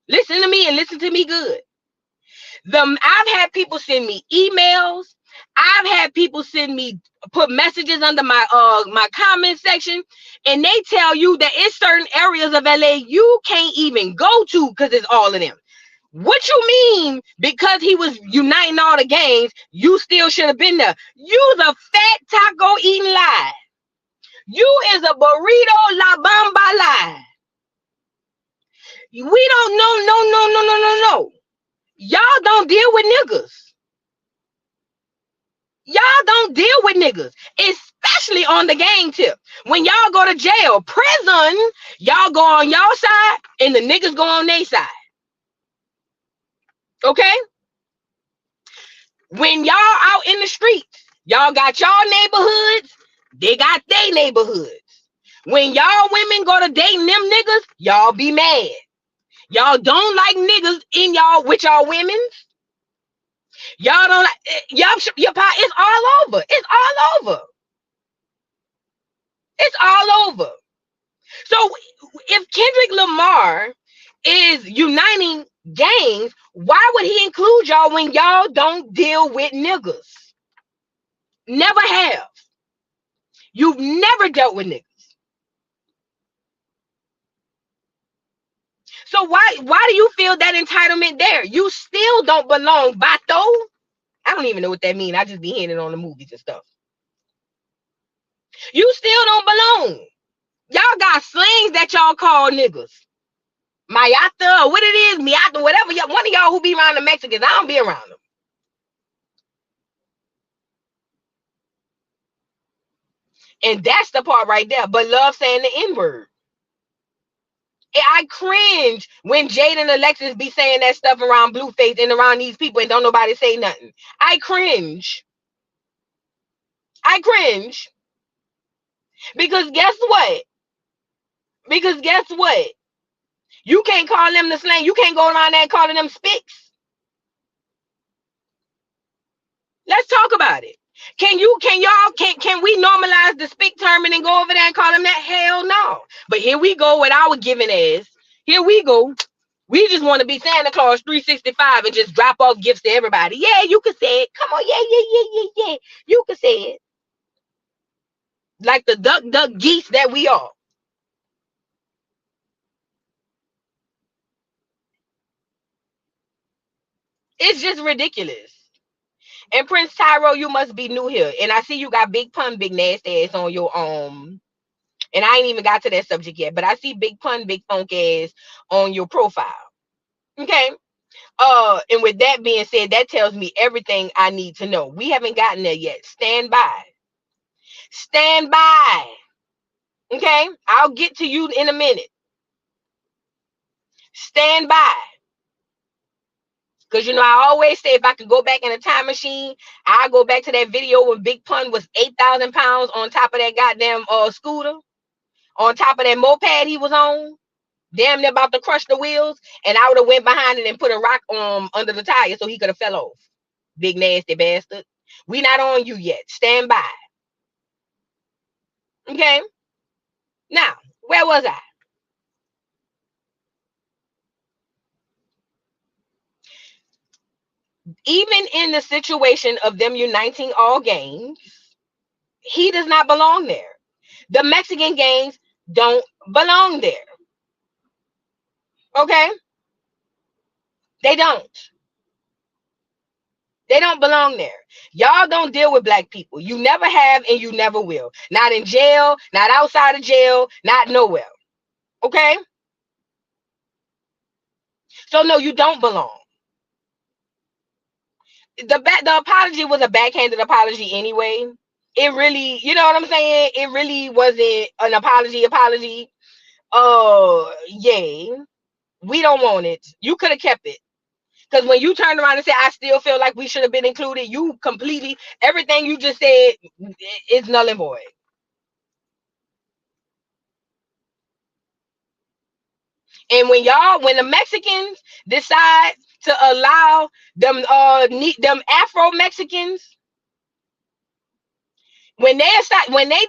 Listen to me and listen to me good. I've had people send me emails. I've had people put messages under my comment section, and they tell you that it's certain areas of LA you can't even go to because it's all of them. What you mean? Because he was uniting all the gangs, you still should have been there. You's a fat taco eating lie. You is a burrito la bamba lie. We don't know, no. Y'all don't deal with niggas. Y'all don't deal with niggas, especially on the gang tip. When y'all go to jail, prison, y'all go on y'all side and the niggas go on their side. Okay? When y'all out in the streets, y'all got y'all neighborhoods, they got their neighborhoods. When y'all women go to dating them niggas, y'all be mad. Y'all don't like niggas in y'all with y'all women. Y'all don't like it's all over. It's all over. It's all over. So if Kendrick Lamar is uniting gangs, why would he include y'all when y'all don't deal with niggas? Never have. You've never dealt with niggas. So why do you feel that entitlement there? You still don't belong, Bato. I don't even know what that means. I just be hearing it on the movies and stuff. You still don't belong. Y'all got slangs that y'all call niggas. Mayata, what it is, Miata, whatever. One of y'all who be around the Mexicans, I don't be around them. And that's the part right there. But love saying the N-word. I cringe when Jade and Alexis be saying that stuff around Blueface and around these people and don't nobody say nothing. I cringe. Because guess what? You can't call them the slang. You can't go around there calling them spicks. Let's talk about it. Can we normalize the spick term and then go over there and call them that? Hell no. But here we go with our giving ass. Here we go. We just want to be Santa Claus 365 and just drop off gifts to everybody. Yeah, you can say it. Come on, yeah. You can say it. Like the duck geese that we are. It's just ridiculous. And Prince Tyro, you must be new here. And I see you got Big Pun, Big Nasty ass on your and I ain't even got to that subject yet, but I see Big Pun, Big Funk ass on your profile. Okay. And with that being said, that tells me everything I need to know. We haven't gotten there yet. Stand by. Okay, I'll get to you in a minute. Stand by. Because, I always say if I could go back in a time machine, I'll go back to that video when Big Pun was 8,000 pounds on top of that goddamn scooter, on top of that moped he was on, damn near about to crush the wheels, and I would have went behind it and put a rock under the tire so he could have fell off. Big nasty bastard. We not on you yet. Stand by. Okay? Now, where was I? Even in the situation of them uniting all gangs, he does not belong there. The Mexican gangs don't belong there. Okay? They don't. They don't belong there. Y'all don't deal with black people. You never have and you never will. Not in jail, not outside of jail, not nowhere. Okay? So no, you don't belong. The apology was a backhanded apology anyway. It really, you know what I'm saying? It really wasn't an apology. Yay. We don't want it. You could have kept it. Because when you turned around and said, I still feel like we should have been included, you completely, everything you just said is null and void. And when the Mexicans decide to allow them them Afro Mexicans, when they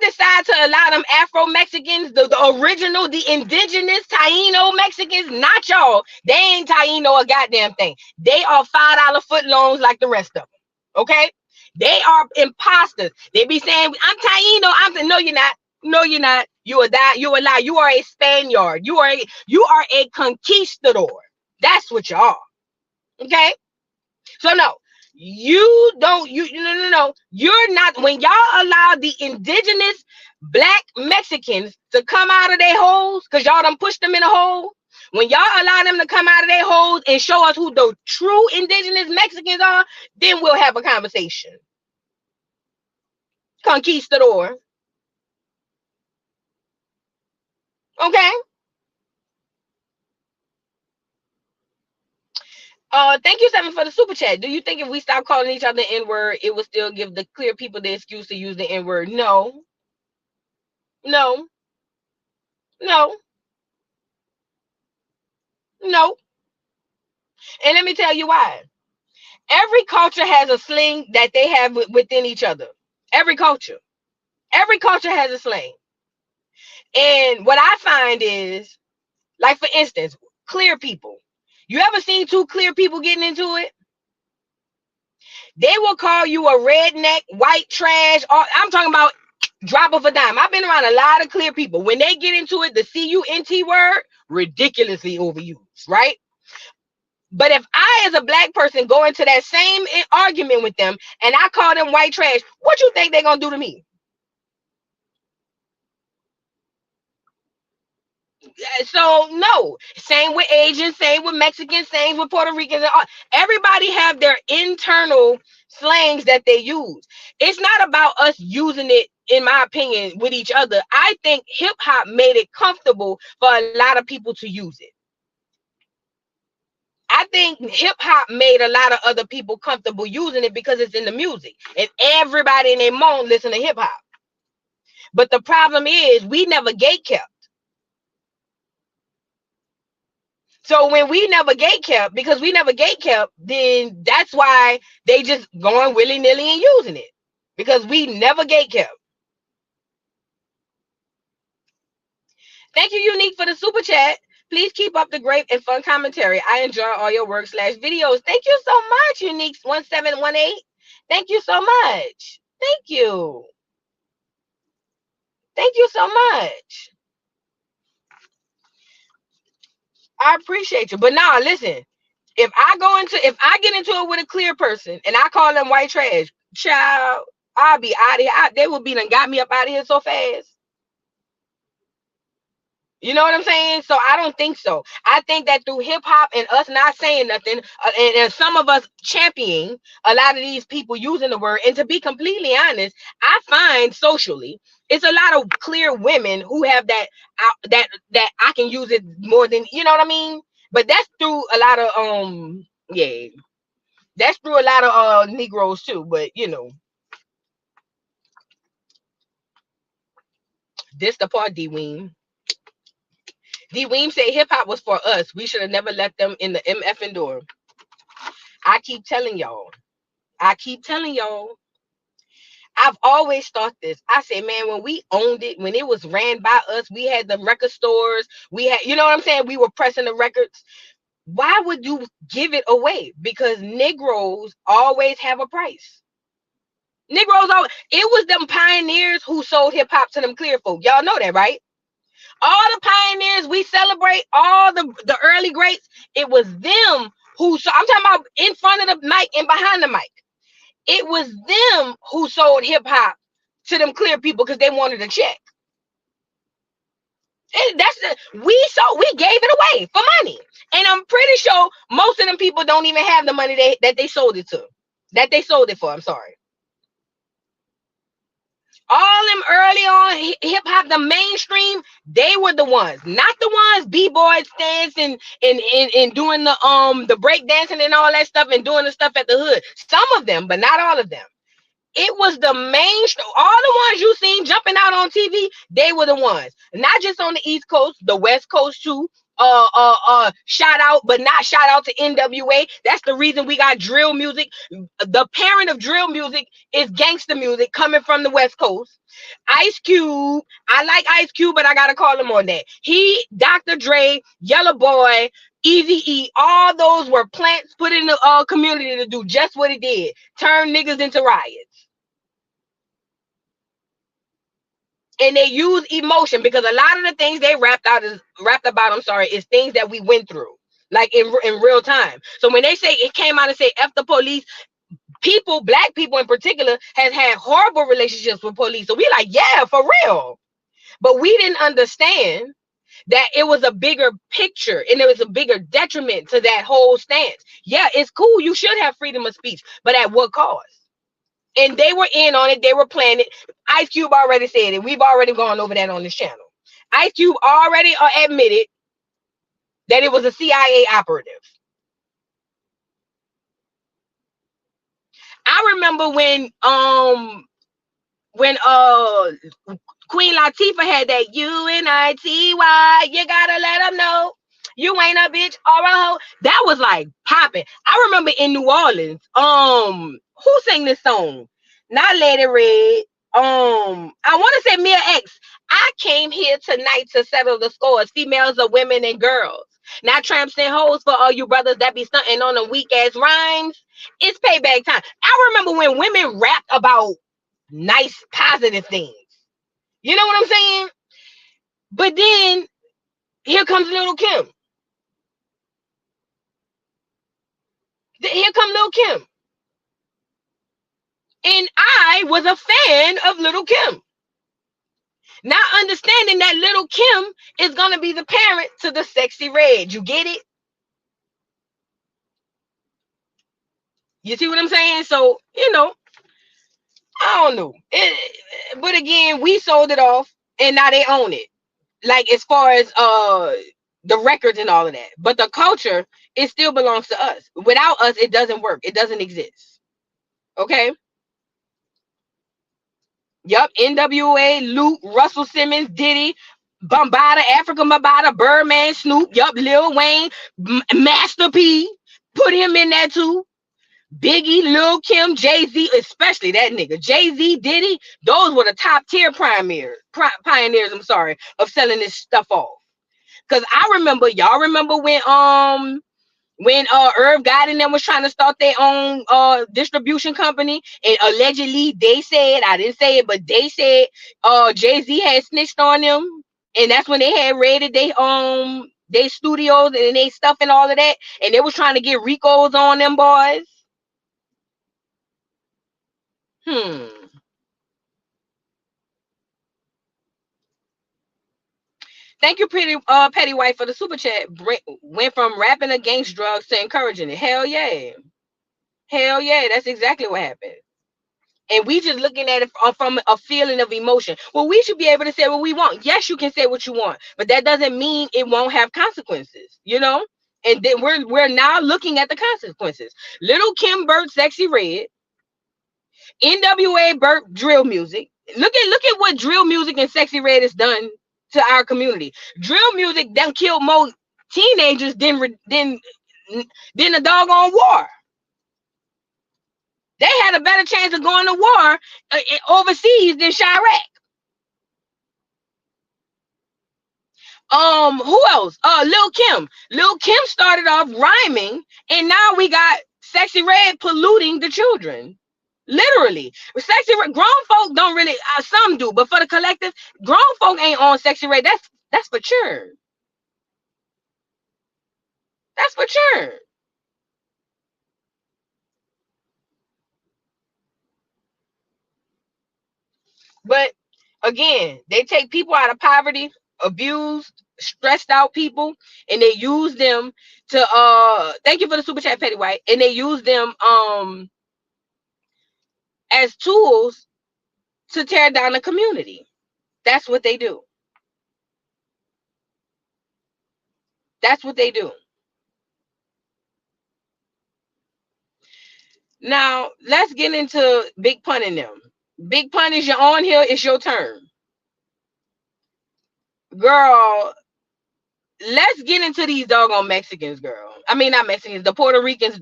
decide to allow them Afro Mexicans, the original, the indigenous Taino Mexicans, not y'all, they ain't Taino a goddamn thing. They are $5 foot loans like the rest of them. Okay, they are imposters. They be saying, I'm Taino. No, you're not. No, you're not. You are that. You are lie. You are a Spaniard. You are a conquistador. That's what you are. Okay. So no, you don't. No. You're not. When y'all allow the indigenous Black Mexicans to come out of their holes, because y'all done pushed them in a hole. When y'all allow them to come out of their holes and show us who the true indigenous Mexicans are, then we'll have a conversation. Conquistador. Okay. Thank you, Seven, for the super chat. Do you think if we stop calling each other N-word, it would still give the clear people the excuse to use the N-word? No. No. No. No. And let me tell you why. Every culture has a slang that they have within each other. Every culture has a slang. And what I find is, like, for instance, clear people. You ever seen two clear people getting into it? They will call you a redneck, white trash. Or I'm talking about drop of a dime. I've been around a lot of clear people. When they get into it, the C-U-N-T word, ridiculously overused, right? But if I, as a Black person, go into that same argument with them and I call them white trash, what you think they're going to do to me? So no, same with Asians, same with Mexicans, same with Puerto Ricans. Everybody have their internal slangs that they use. It's not about us using it, in my opinion, with each other. I think hip hop made it comfortable for a lot of people to use it. I think hip hop made a lot of other people comfortable using it because it's in the music, and everybody in their mom listen to hip hop. But the problem is we never gatekept. So when we never gatekept, because we never gatekept, then that's why they just going willy-nilly and using it. Because we never gatekept. Thank you, Unique, for the super chat. Please keep up the great and fun commentary. I enjoy all your work / videos. Thank you so much, Unique 1718. Thank you so much. Thank you. Thank you so much. I appreciate you. But now listen, if I get into it with a clear person and I call them white trash, child, I'll be out of here. They would be done got me up out of here so fast. You know what I'm saying? So I don't think so. I think that through hip hop and us not saying nothing, and some of us championing a lot of these people using the word, and to be completely honest, I find socially it's a lot of clear women who have that I can use it more than, you know what I mean? But that's through a lot of that's through a lot of Negroes too. But you know, this the part, D-Weem. D-Weem say hip hop was for us. We should have never let them in the MFing door. I keep telling y'all. I've always thought this. I say, man, when we owned it, when it was ran by us, we had the record stores. We had, you know what I'm saying? We were pressing the records. Why would you give it away? Because Negroes always have a price. Negroes always, it was them pioneers who sold hip hop to them clear folk. Y'all know that, right? All the pioneers we celebrate, all the early greats, it was them who, so I'm talking about in front of the mic and behind the mic. It was them who sold hip hop to them clear people because they wanted a check. And we gave it away for money. And I'm pretty sure most of them people don't even have the money that they sold it to. That they sold it for, I'm sorry. All them early on hip hop, the mainstream, they were the ones, not the ones b-boys dancing and doing the break dancing and all that stuff and doing the stuff at the hood. Some of them, but not all of them. It was the mainstream. All the ones you seen jumping out on TV, they were the ones. Not just on the East Coast, the West Coast too. shout out, but not shout out to NWA. That's the reason we got drill music. The parent of drill music is gangster music coming from the West Coast. Ice Cube, I like Ice Cube, but I gotta call him on that. He, Dr. Dre, Yellow Boy, Easy E, all those were plants put in the community to do just what it did: turn niggas into riots. And they use emotion because a lot of the things they rapped about, is things that we went through, like in real time. So when they say it came out and say F the police, people, black people in particular, has had horrible relationships with police. So we like, yeah, for real. But we didn't understand that it was a bigger picture and it was a bigger detriment to that whole stance. Yeah, it's cool. You should have freedom of speech, but at what cost? And they were in on it. They were planning it. Ice Cube already said it. We've already gone over that on this channel. Ice Cube already admitted that it was a CIA operative. I remember when Queen Latifah had that UNITY, you gotta let them know you ain't a bitch or a hoe. That was like popping. I remember in New Orleans, who sang this song? Not Lady Red. I want to say Mia X. I came here tonight to settle the scores. Females are women and girls. Not tramps and hoes for all you brothers that be stunting on them weak ass rhymes. It's payback time. I remember when women rapped about nice, positive things. You know what I'm saying? But then here comes Lil' Kim. Here come Lil' Kim. And I was a fan of Lil' Kim. Not understanding that Lil' Kim is going to be the parent to the Sexy Red. You get it? You see what I'm saying? So, you know, I don't know. But again, we sold it off and now they own it. Like as far as the records and all of that. But the culture, it still belongs to us. Without us, it doesn't work. It doesn't exist. Okay? Yup, NWA, Luke, Russell Simmons, Diddy, Bombada, Africa Bombada, Birdman, Snoop, yup, Lil Wayne, Master P, put him in there too. Biggie, Lil Kim, Jay-Z, especially that nigga. Jay-Z, Diddy, those were the top tier pioneers, of selling this stuff off. Cause I remember, y'all remember when Irv Gotti and them was trying to start their own distribution company, and allegedly they said, I didn't say it, but they said Jay-Z had snitched on them, and that's when they had raided they studios and they stuff and all of that, and they was trying to get Ricos on them boys. Thank you, Petty White, for the super chat. Went from rapping against drugs to encouraging it. Hell yeah. Hell yeah. That's exactly what happened. And we just looking at it from a feeling of emotion. Well, we should be able to say what we want. Yes, you can say what you want, but that doesn't mean it won't have consequences, you know? And then we're now looking at the consequences. Lil' Kim birthed Sexy Red. NWA birthed drill music. Look at what drill music and Sexy Red has done to our community. Drill music done killed more teenagers than a doggone war. They had a better chance of going to war overseas than Chirac. Who else? Lil Kim. Lil Kim started off rhyming, and now we got Sexy Red polluting the children. Literally. Sexy Red, grown folk don't really, some do, but for the collective, grown folk ain't on Sexy Red. That's for sure. That's for sure. But again, they take people out of poverty, abused, stressed out people, and they use them to thank you for the super chat, Petty White, and they use them as tools to tear down the community. That's what they do. That's what they do. Now, let's get into Big Pun and them. Big Pun, is you're on here, it's your turn. Girl, let's get into these doggone Mexicans, girl. I mean, not Mexicans, the Puerto Ricans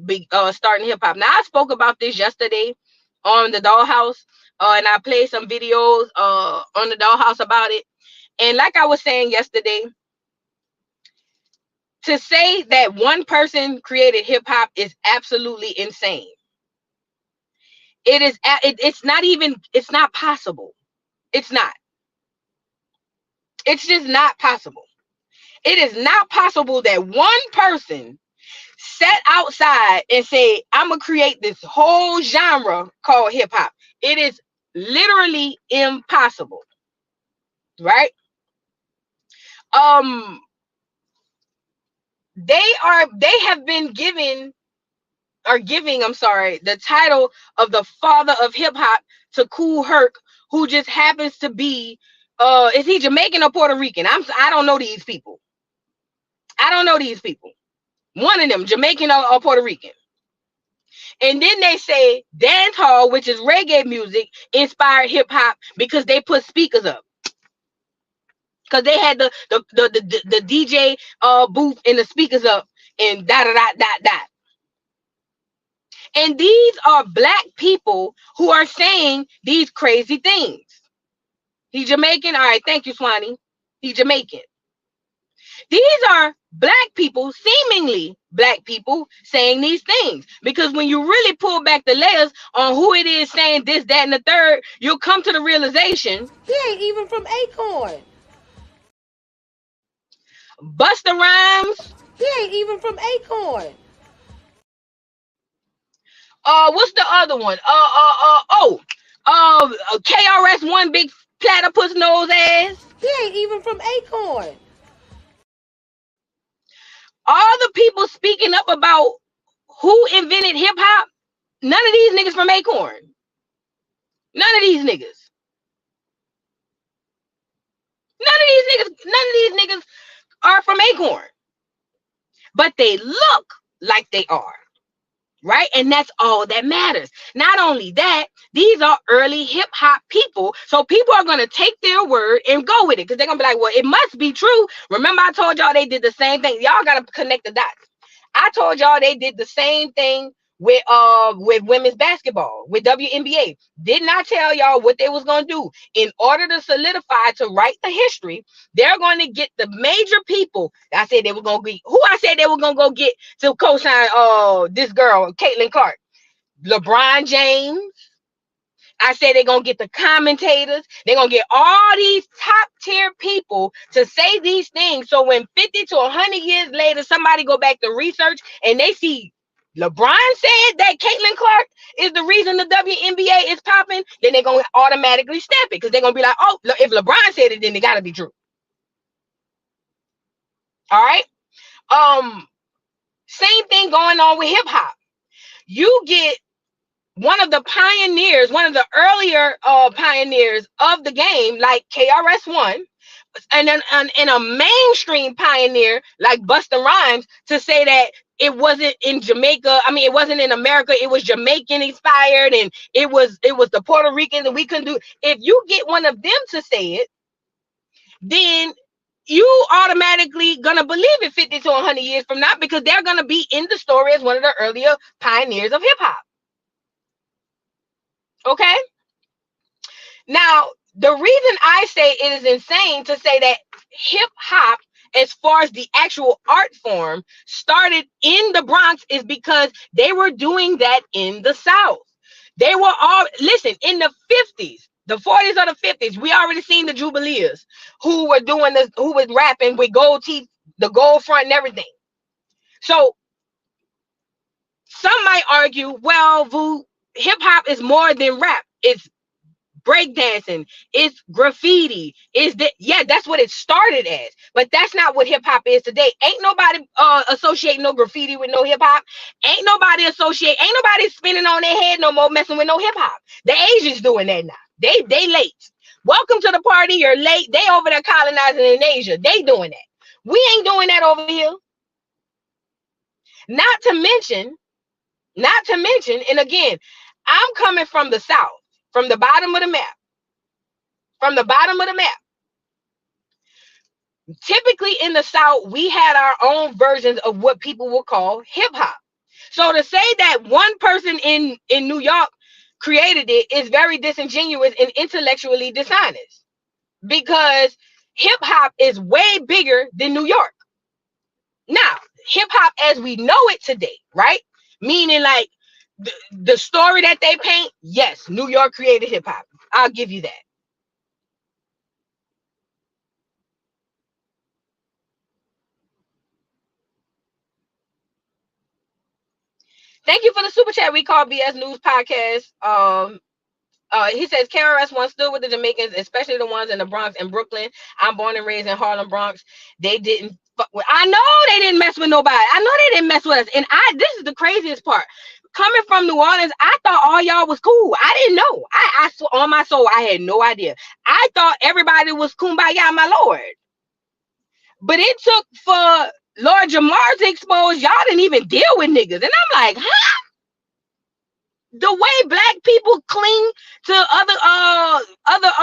starting hip hop. Now, I spoke about this yesterday on the Dollhouse, and I played some videos on the Dollhouse about it. And like I was saying yesterday, to say that one person created hip hop is absolutely insane. It's not possible. It's not. It's just not possible. It is not possible that one person sat outside and say, I'm gonna create this whole genre called hip hop. It is literally impossible, right? They have been giving the title of the father of hip hop to Kool Herc, who just happens to be is he Jamaican or Puerto Rican? I don't know these people. One of them, Jamaican or Puerto Rican. And then they say dance hall, which is reggae music, inspired hip hop because they put speakers up. Because they had the DJ booth and the speakers up and da da da da da. And these are black people who are saying these crazy things. He's Jamaican. All right, thank you, Swanee. He's Jamaican. These are black people, seemingly black people, saying these things. Because when you really pull back the layers on who it is saying this, that, and the third, you'll come to the realization He ain't even from Acorn. Busta Rhymes. He ain't even from Acorn. What's the other one? KRS-One, big platypus nose ass. He ain't even from Acorn. All the people speaking up about who invented hip hop, none of these niggas from Acorn. None of these niggas are from Acorn. But they look like they are. Right? And that's all that matters. Not only that, these are early hip hop people. So people are going to take their word and go with it because they're going to be like, well, it must be true. Remember, I told y'all they did the same thing. Y'all got to connect the dots. I told y'all they did the same thing with women's basketball, with WNBA. Didn't I tell y'all what they was going to do? In order to solidify, to write the history, they're going to get the major people. I said they were going to be, who I said they were going to go get to co-sign this girl, Caitlin Clark. LeBron James. I said they're going to get the commentators. They're going to get all these top tier people to say these things. So when 50 to 100 years later, somebody go back to research and they see LeBron said that Caitlin Clark is the reason the WNBA is popping, then they're going to automatically stamp it because they're going to be like, oh, if LeBron said it, then it got to be true. All right. Same thing going on with hip hop. You get one of the pioneers, one of the earlier pioneers of the game, like KRS-One, and then and a mainstream pioneer like Busta Rhymes to say that it wasn't in Jamaica. I mean, it wasn't in America. It was Jamaican inspired, and it was the Puerto Rican that we couldn't do. If you get one of them to say it, then you automatically gonna believe it 50 to 100 years from now because they're gonna be in the story as one of the earlier pioneers of hip hop. Okay. Now, the reason I say it is insane to say that hip hop, as far as the actual art form, started in the Bronx is because they were doing that in the South. They were all, listen, in the 50s, the 40s or the 50s, we already seen the Jubileers who were doing this, who was rapping with gold teeth, the gold front and everything. So some might argue, well, Vu, hip hop is more than rap. It's breakdancing, it's graffiti, is that, yeah, that's what it started as, but that's not what hip hop is today. Ain't nobody associating no graffiti with no hip hop. Ain't nobody spinning on their head no more, messing with no hip hop. The Asians doing that now. They late. Welcome to the party, you're late. They over there colonizing in Asia. They doing that. We ain't doing that over here. Not to mention, and again, I'm coming from the South. From the bottom of the map. Typically in the South, we had our own versions of what people would call hip hop. So to say that one person in New York created it is very disingenuous and intellectually dishonest, because hip hop is way bigger than New York. Now, hip hop as we know it today, right? Meaning like the story that they paint, yes, New York created hip hop. I'll give you that. Thank you for the super chat. We call BS News Podcast. He says KRS-One stood with the Jamaicans, especially the ones in the Bronx and Brooklyn. I'm born and raised in Harlem, Bronx. They didn't fuck with, I know they didn't mess with nobody. I know they didn't mess with us. And this is the craziest part. Coming from New Orleans, I thought all y'all was cool. I didn't know. I on my soul, I had no idea. I thought everybody was kumbaya, my lord. But it took for Lord Jamar to expose y'all didn't even deal with niggas. And I'm like, huh? The way black people cling to other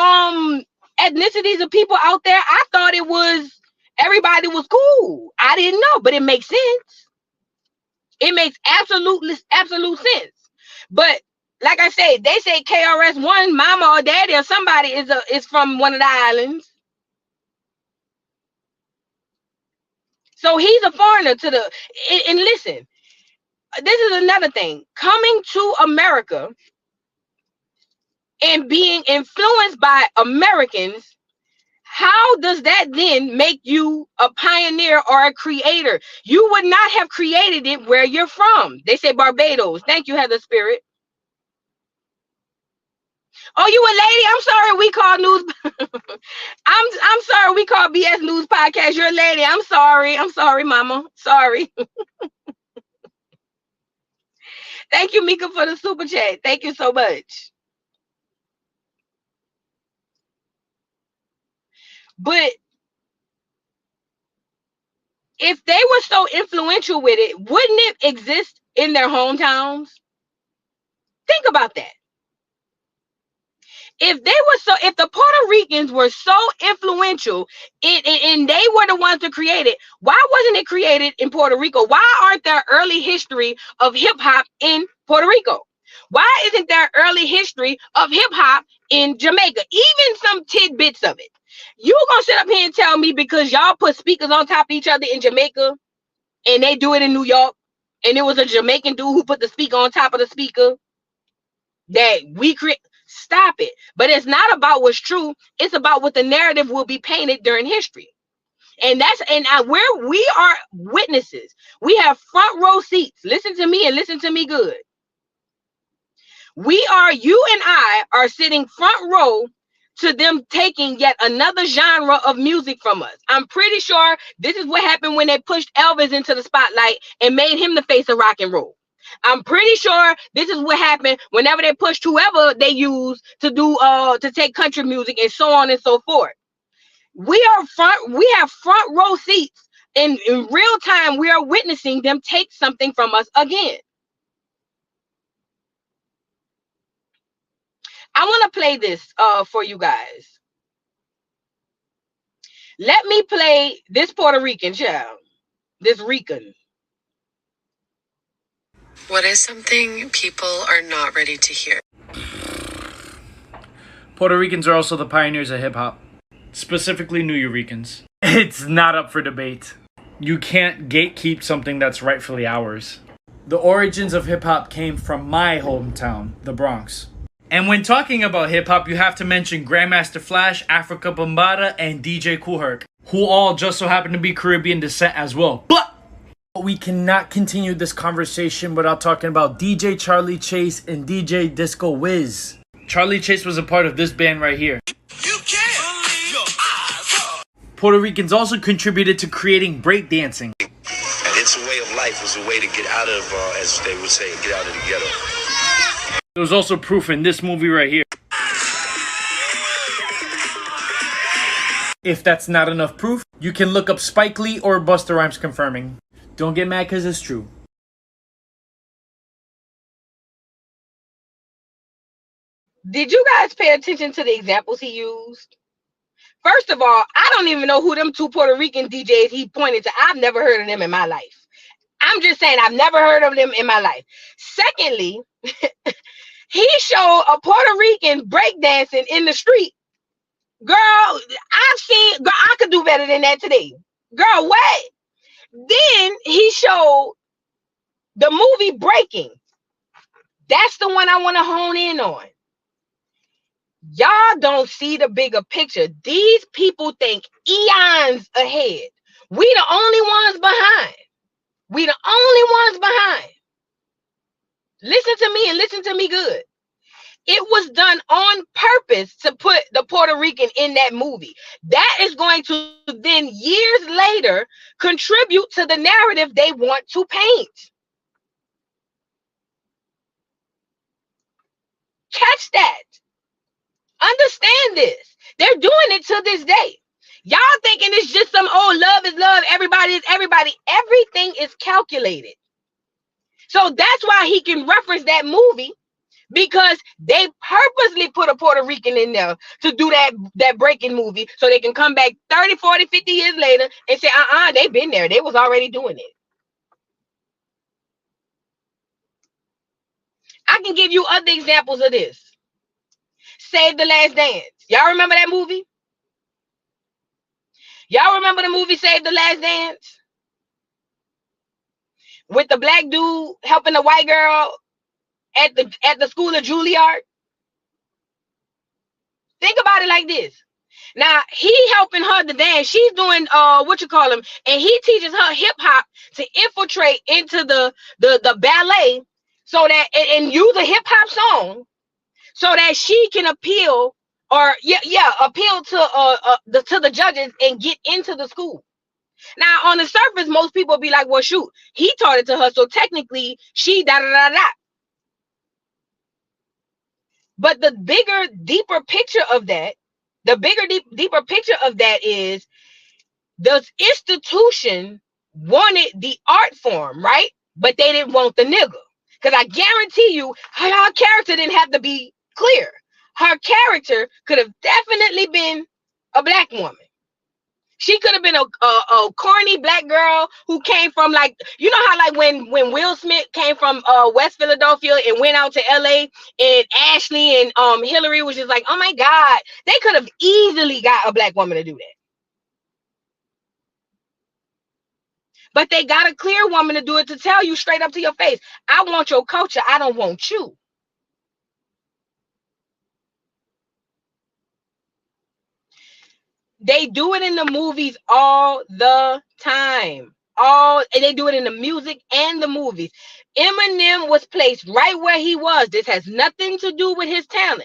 ethnicities of people out there, I thought it was everybody was cool. I didn't know, but it makes sense. It makes absolute sense. But like I say, they say KRS-One, mama or daddy or somebody is from one of the islands. So he's a foreigner to the, and listen, this is another thing. Coming to America and being influenced by Americans, how does that then make you a pioneer or a creator? You would not have created it where you're from. They say Barbados. Thank you, Heather Spirit. Oh, you a lady? I'm sorry we call news. I'm sorry we call BS News Podcast. You're a lady. I'm sorry. I'm sorry, mama. Sorry. Thank you, Mika, for the super chat. Thank you so much. But if they were so influential with it, wouldn't it exist in their hometowns? Think about that. If the Puerto Ricans were so influential and they were the ones to create it, why wasn't it created in Puerto Rico? Why aren't there early history of hip hop in Puerto Rico? Why isn't there early history of hip hop in Jamaica? Even some tidbits of it. You gonna sit up here and tell me because y'all put speakers on top of each other in Jamaica and they do it in New York and it was a Jamaican dude who put the speaker on top of the speaker that we create? Stop it. But it's not about what's true. It's about what the narrative will be painted during history. And where we are witnesses. We have front row seats. Listen to me and listen to me good. You and I are sitting front row to them taking yet another genre of music from us. I'm pretty sure this is what happened when they pushed Elvis into the spotlight and made him the face of rock and roll. I'm pretty sure this is what happened whenever they pushed whoever they use to take country music and so on and so forth. We have front row seats, and in real time we are witnessing them take something from us again. I want to play this for you guys. Let me play this Puerto Rican child, this Rican. What is something people are not ready to hear? Puerto Ricans are also the pioneers of hip-hop. Specifically New Yorkers. It's not up for debate. You can't gatekeep something that's rightfully ours. The origins of hip-hop came from my hometown, the Bronx. And when talking about hip-hop, you have to mention Grandmaster Flash, Africa Bambaataa, and DJ Kool Herc, who all just so happen to be Caribbean descent as well. But we cannot continue this conversation without talking about DJ Charlie Chase and DJ Disco Wiz. Charlie Chase was a part of this band right here. You can't believe your eyes. Puerto Ricans also contributed to creating breakdancing. It's a way of life. It's a way to get out of, as they would say, get out of the ghetto. There's also proof in this movie right here. If that's not enough proof, you can look up Spike Lee or Busta Rhymes confirming. Don't get mad because it's true. Did you guys pay attention to the examples he used? First of all, I don't even know who them two Puerto Rican DJs he pointed to. I've never heard of them in my life. I'm just saying I've never heard of them in my life. Secondly, he showed a Puerto Rican breakdancing in the street. Girl, I could do better than that today. Girl, what? Then he showed the movie Breaking. That's the one I want to hone in on. Y'all don't see the bigger picture. These people think eons ahead. We the only ones behind. We the only ones behind. Listen to me and listen to me good. It was done on purpose to put the Puerto Rican in that movie. That is going to then years later contribute to the narrative they want to paint. Catch that. Understand this. They're doing it to this day. Y'all thinking it's just some love is love, everybody is everybody. Everything is calculated. So that's why he can reference that movie, because they purposely put a Puerto Rican in there to do that Breaking movie so they can come back 30, 40, 50 years later and say, they've been there. They was already doing it. I can give you other examples of this. Save the Last Dance. Y'all remember that movie? Y'all remember the movie Save the Last Dance? With the black dude helping the white girl at the school of Juilliard? Think about it like this. Now, he helping her to dance. She's doing and he teaches her hip hop to infiltrate into the ballet so that and use a hip hop song so that she can appeal to the judges and get into the school. Now, on the surface, most people be like, well, shoot, he taught it to her, so technically she da-da-da-da. But the bigger, deeper picture of that, deeper picture of that is the institution wanted the art form, right? But they didn't want the nigga. Because I guarantee you, her character didn't have to be clear. Her character could have definitely been a black woman. She could have been a corny black girl who came from, like, you know how like when Will Smith came from West Philadelphia and went out to LA, and Ashley and Hillary was just like, oh my God, they could have easily got a black woman to do that. But they got a clear woman to do it, to tell you straight up to your face, I want your culture, I don't want you. They do it in the movies all the time. They do it in the music and the movies. Eminem was placed right where he was. This has nothing to do with his talent.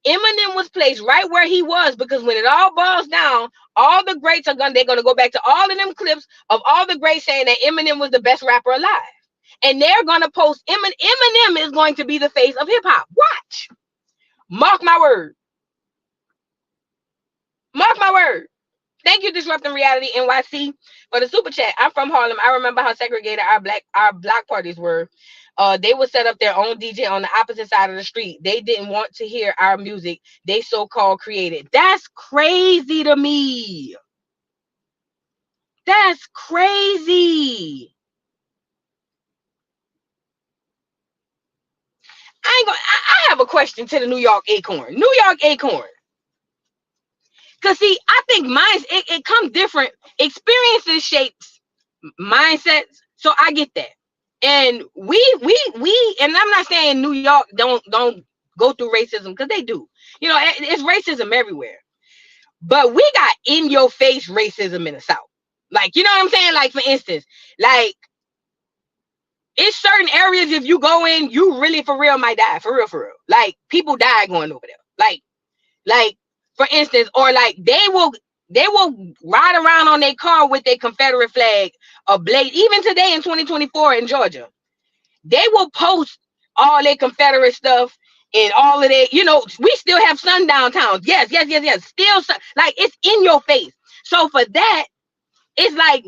Eminem was placed right where he was because when it all boils down, all the greats they're gonna go back to all of them clips of all the greats saying that Eminem was the best rapper alive. And they're gonna post Eminem is going to be the face of hip hop. Watch. Mark my word. Mark my word. Thank you, Disrupting Reality NYC, for the super chat. I'm from Harlem. I remember how segregated our block parties were. They would set up their own DJ on the opposite side of the street. They didn't want to hear our music. They so-called created. That's crazy to me. That's crazy. I have a question to the New York Acorn. New York Acorn. Because, see, I think it comes different. Experiences shapes mindsets. So I get that. And we, and I'm not saying New York don't go through racism, because they do. You know, it's racism everywhere. But we got in your face racism in the South. Like, you know what I'm saying? Like, for instance, like, it's certain areas if you go in, you really for real might die. For real, for real. Like, people die going over there. Like, for instance, or like they will ride around on their car with their Confederate flag, a blade. Even today in 2024 in Georgia, they will post all their Confederate stuff and all of that. You know, we still have sundown towns. Yes. Still, like, it's in your face. So for that, it's like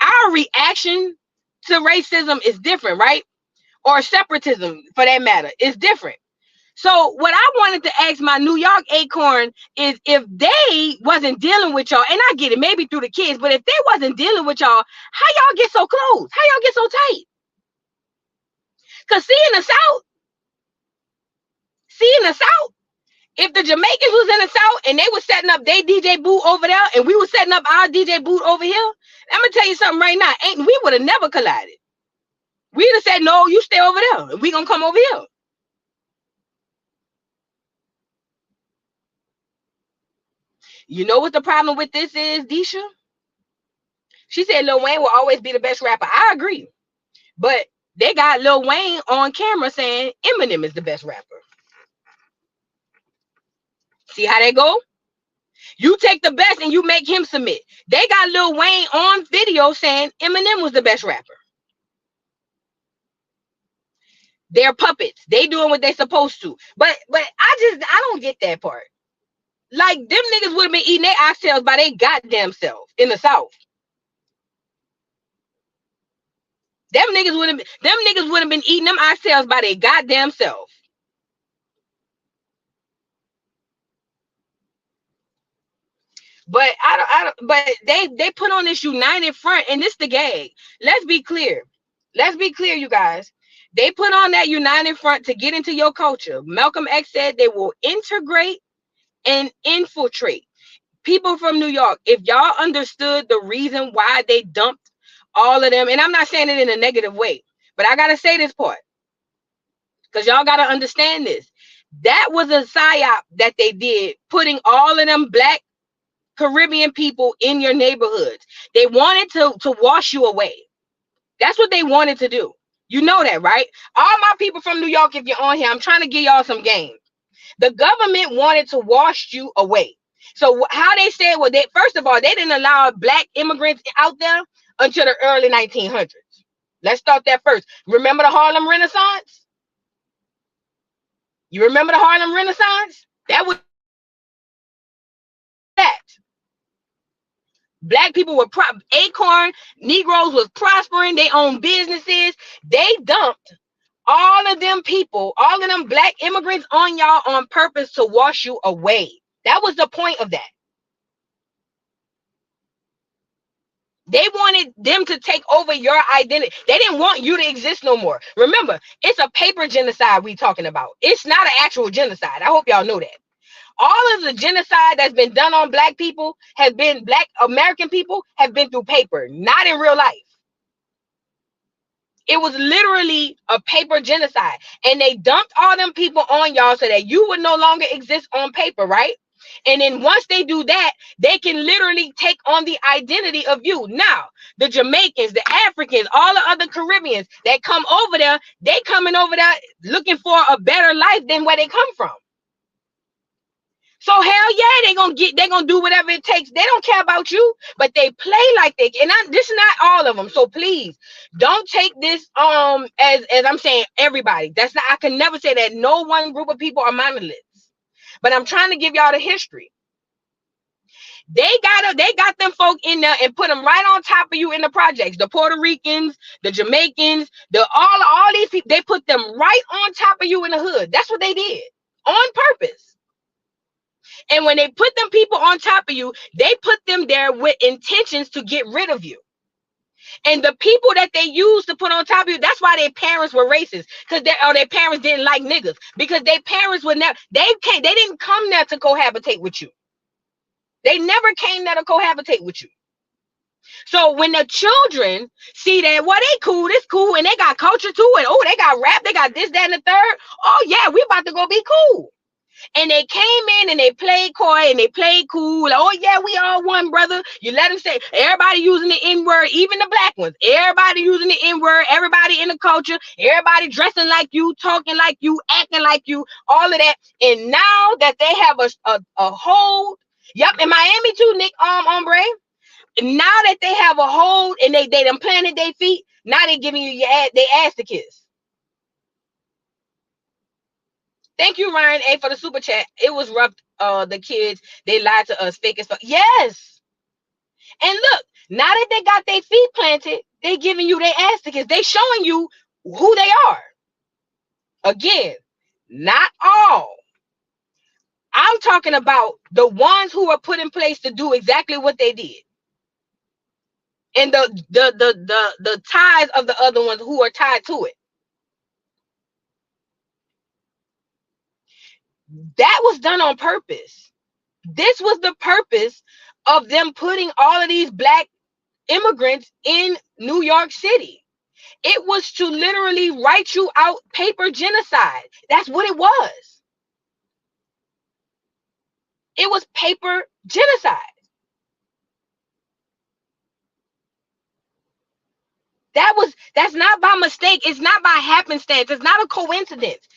our reaction to racism is different, right? Or separatism, for that matter, is different. So what I wanted to ask my New York acorn is if they wasn't dealing with y'all, and I get it, maybe through the kids, but if they wasn't dealing with y'all, how y'all get so close? How y'all get so tight? Because see in the South, if the Jamaicans was in the South and they was setting up their DJ booth over there and we was setting up our DJ booth over here, I'm gonna tell you something right now. We would have never collided. We'd have said, no, you stay over there. We gonna come over here. You know what the problem with this is, Disha? She said Lil Wayne will always be the best rapper. I agree. But they got Lil Wayne on camera saying Eminem is the best rapper. See how they go? You take the best and you make him submit. They got Lil Wayne on video saying Eminem was the best rapper. They're puppets. They doing what they supposed to. But I don't get that part. Like them niggas would have been eating their oxtails by their goddamn self in the South. Them niggas would have been eating them oxtails by their goddamn self. But but they put on this united front, and this the gag. Let's be clear, you guys. They put on that united front to get into your culture. Malcolm X said they will integrate and infiltrate. People from New York, if y'all understood the reason why they dumped all of them, and I'm not saying it in a negative way, but I gotta say this part because y'all gotta understand this. That was a psyop that they did, putting all of them Black Caribbean people in your neighborhoods. They wanted to wash you away. That's what they wanted to do. You know that, right? All my people from New York, if you're on here, I'm trying to give y'all some game. The government wanted to wash you away. So how they said, well, first of all, they didn't allow Black immigrants out there until the early 1900s. Let's start that first. Remember the Harlem Renaissance? You remember the Harlem Renaissance? That was that. Black people were Acorn, Negroes was prospering, they owned businesses. They dumped all of them people, all of them Black immigrants on y'all on purpose to wash you away. That was the point of that. They wanted them to take over your identity. They didn't want you to exist no more. Remember, it's a paper genocide we talking about. It's not an actual genocide. I hope y'all know that. All of the genocide that's been done on Black people has been Black American people have been through paper, not in real life. It was literally a paper genocide. And they dumped all them people on y'all so that you would no longer exist on paper, right? And then once they do that, they can literally take on the identity of you. Now, the Jamaicans, the Africans, all the other Caribbeans that come over there, they coming over there looking for a better life than where they come from. So hell yeah, they're gonna do whatever it takes. They don't care about you, but they play like they and this is not all of them. So please don't take this as I'm saying everybody. That's not, I can never say that no one group of people are monoliths. But I'm trying to give y'all the history. They got them folk in there and put them right on top of you in the projects. The Puerto Ricans, the Jamaicans, all these people, they put them right on top of you in the hood. That's what they did on purpose. And when they put them people on top of you, they put them there with intentions to get rid of you. And the people that they used to put on top of you, that's why their parents were racist. Because their parents didn't like niggas. Because their parents would never, they didn't come there to cohabitate with you. They never came there to cohabitate with you. So when the children see that, well, they cool, this cool, and they got culture too, and oh, they got rap, they got this, that, and the third. Oh yeah, we about to go be cool. And they came in and they played coy and they played cool. Like, oh yeah, we all one, brother. You let them say, everybody using the N-word, even the Black ones. Everybody using the N-word, everybody in the culture, everybody dressing like you, talking like you, acting like you, all of that. And now that they have a hold, yep, in Miami too, Nick, hombre. Now that they have a hold and they done planted their feet, now they giving you their ass to kiss. Thank you, Ryan A, for the super chat. It was rough. The kids, they lied to us, fake as fuck. Yes. And look, now that they got their feet planted, they giving you their ass to kiss. They showing you who they are. Again, Not all. I'm talking about the ones who were put in place to do exactly what they did. And the ties of the other ones who are tied to it. That was done on purpose. This was the purpose of them putting all of these black immigrants in New York City. It was to literally write you out paper genocide. That's what it was. It was paper genocide. That's not by mistake. It's not by happenstance. It's not a coincidence.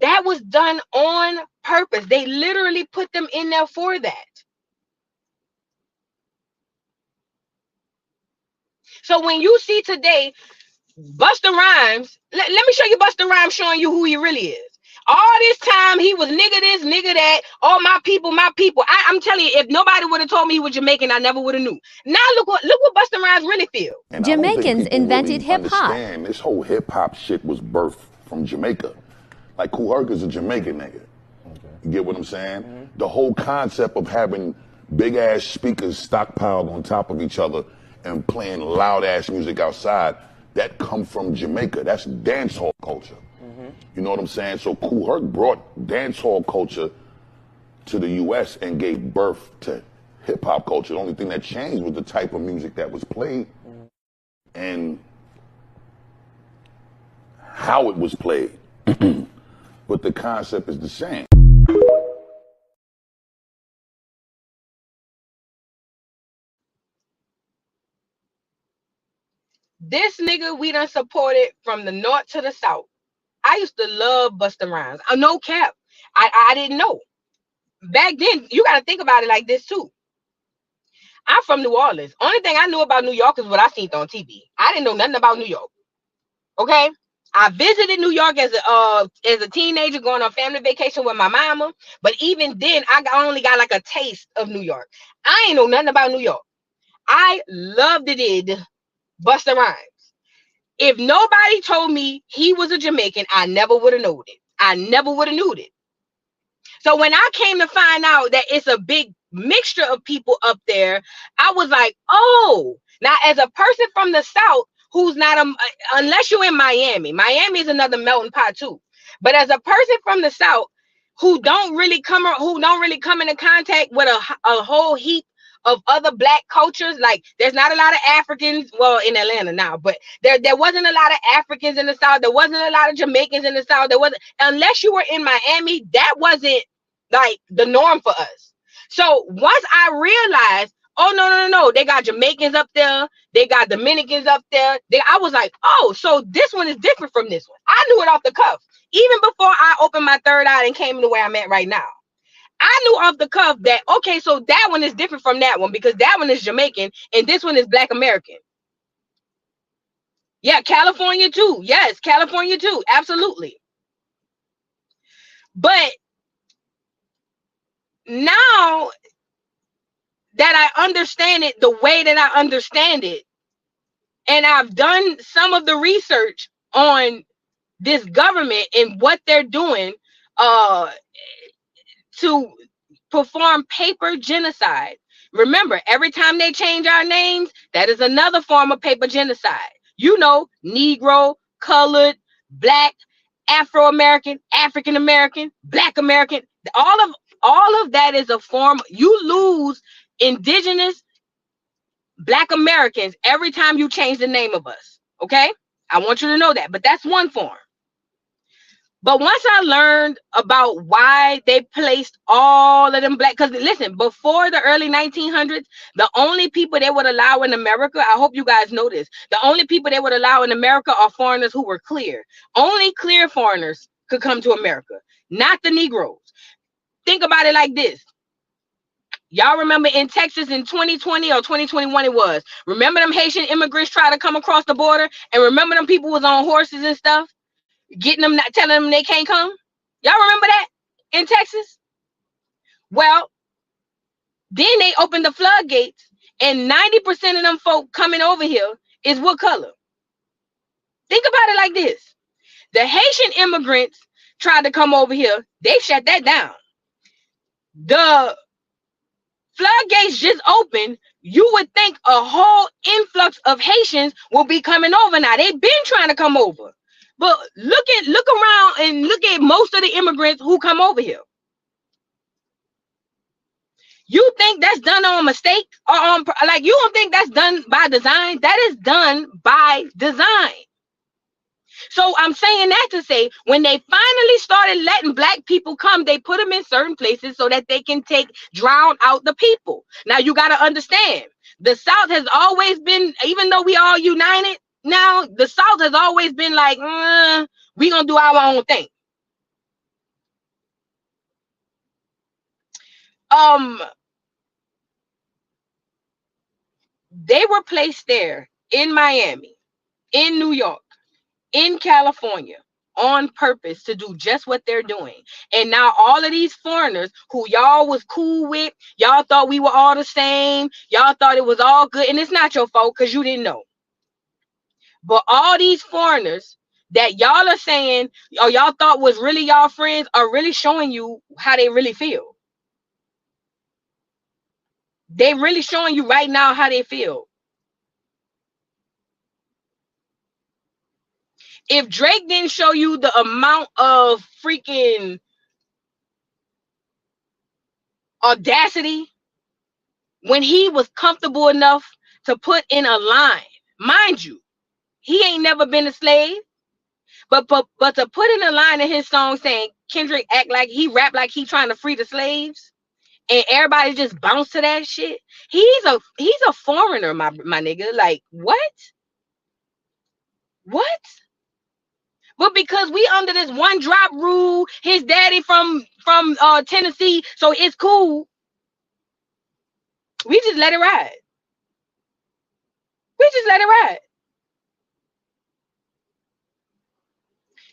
That was done on purpose. They literally put them in there for that. So when you see today Busta Rhymes, let me show you Busta Rhymes showing you who he really is. All this time he was nigga this, nigga that. Oh, my people, my people. I'm telling you, if nobody would have told me he was Jamaican, I never would have knew. Now look what Busta Rhymes really feel. And Jamaicans invented hip hop. This whole hip hop shit was birthed from Jamaica. Like Kool Herc is a Jamaican nigga. You get what I'm saying? The whole concept of having big ass speakers stockpiled on top of each other and playing loud ass music outside, that come from Jamaica. That's dancehall culture. You know what I'm saying? So Kool Herc brought dancehall culture to the U.S. and gave birth to hip hop culture. The only thing that changed was the type of music that was played and how it was played. But the concept is the same. This nigga we done supported from the north to the south. I used to love Busta Rhymes. No cap. I didn't know. Back then, you got to think about it like this too. I'm from New Orleans. Only thing I knew about New York is what I seen on TV. I didn't know nothing about New York. Okay? I visited New York as a teenager going on family vacation with my mama. But even then, I only got like a taste of New York. I ain't know nothing about New York. I loved it, Busta Rhymes. If nobody told me he was a Jamaican, I never would have known it. I never would have knew it. So when I came to find out that it's a big mixture of people up there, I was like, oh. Now, as a person from the South who's not, unless you're in Miami is another melting pot too. But as a person from the South who don't really come into contact with a whole heap of other black cultures, like there's not a lot of Africans, well, in Atlanta now, but there wasn't a lot of Africans in the South. There wasn't a lot of Jamaicans in the South. There wasn't, unless you were in Miami, that wasn't like the norm for us. So once I realized, oh no, they got Jamaicans up there, they got Dominicans up there. I was like, oh, so this one is different from this one. I knew it off the cuff, even before I opened my third eye and came to where I'm at right now. I knew off the cuff that, okay, so that one is different from that one because that one is Jamaican and this one is Black American. Yeah, California too. Yes, California too. Absolutely. But now that I understand it the way that I understand it, and I've done some of the research on this government and what they're doing, to perform paper genocide. Remember, every time they change our names, that is another form of paper genocide. You know, Negro, colored, Black, Afro-American, African-American, Black American, all of that is a form. You lose indigenous Black Americans every time you change the name of us. Okay? I want you to know that, but that's one form. But once I learned about why they placed all of them black, because listen, before the early 1900s, the only people they would allow in America, I hope you guys know this, the only people they would allow in America are foreigners who were clear. Only clear foreigners could come to America, not the Negroes. Think about it like this. Y'all remember in Texas in 2020 or 2021 it was. Remember them Haitian immigrants try to come across the border? And remember them people was on horses and stuff? Getting them, telling them they can't come. Y'all remember that in Texas? Well, then they opened the floodgates, and 90% of them folk coming over here is what color? Think about it like this. The Haitian immigrants tried to come over here. They shut that down. The floodgates just opened. You would think a whole influx of Haitians will be coming over now. They've been trying to come over. But look around and look at most of the immigrants who come over here. You think that's done on mistake or on like you don't think that's done by design? That is done by design. So I'm saying that to say when they finally started letting black people come, they put them in certain places so that they can drown out the people. Now you got to understand, the South has always been, even though we all united now, the South has always been like, we gonna do our own thing. They were placed there in Miami, in New York, in California on purpose to do just what they're doing. And now all of these foreigners who y'all was cool with, y'all thought we were all the same, y'all thought it was all good, and it's not your fault because you didn't know. But all these foreigners that y'all are saying or y'all thought was really y'all friends are really showing you how they really feel. They really showing you right now how they feel. If Drake didn't show you the amount of freaking audacity when he was comfortable enough to put in a line, mind you, he ain't never been a slave, but to put in a line in his song saying Kendrick act like he rap like he trying to free the slaves, and everybody just bounce to that shit. He's a foreigner, my nigga. Like what? But because we under this one drop rule, his daddy from Tennessee, so it's cool. We just let it ride.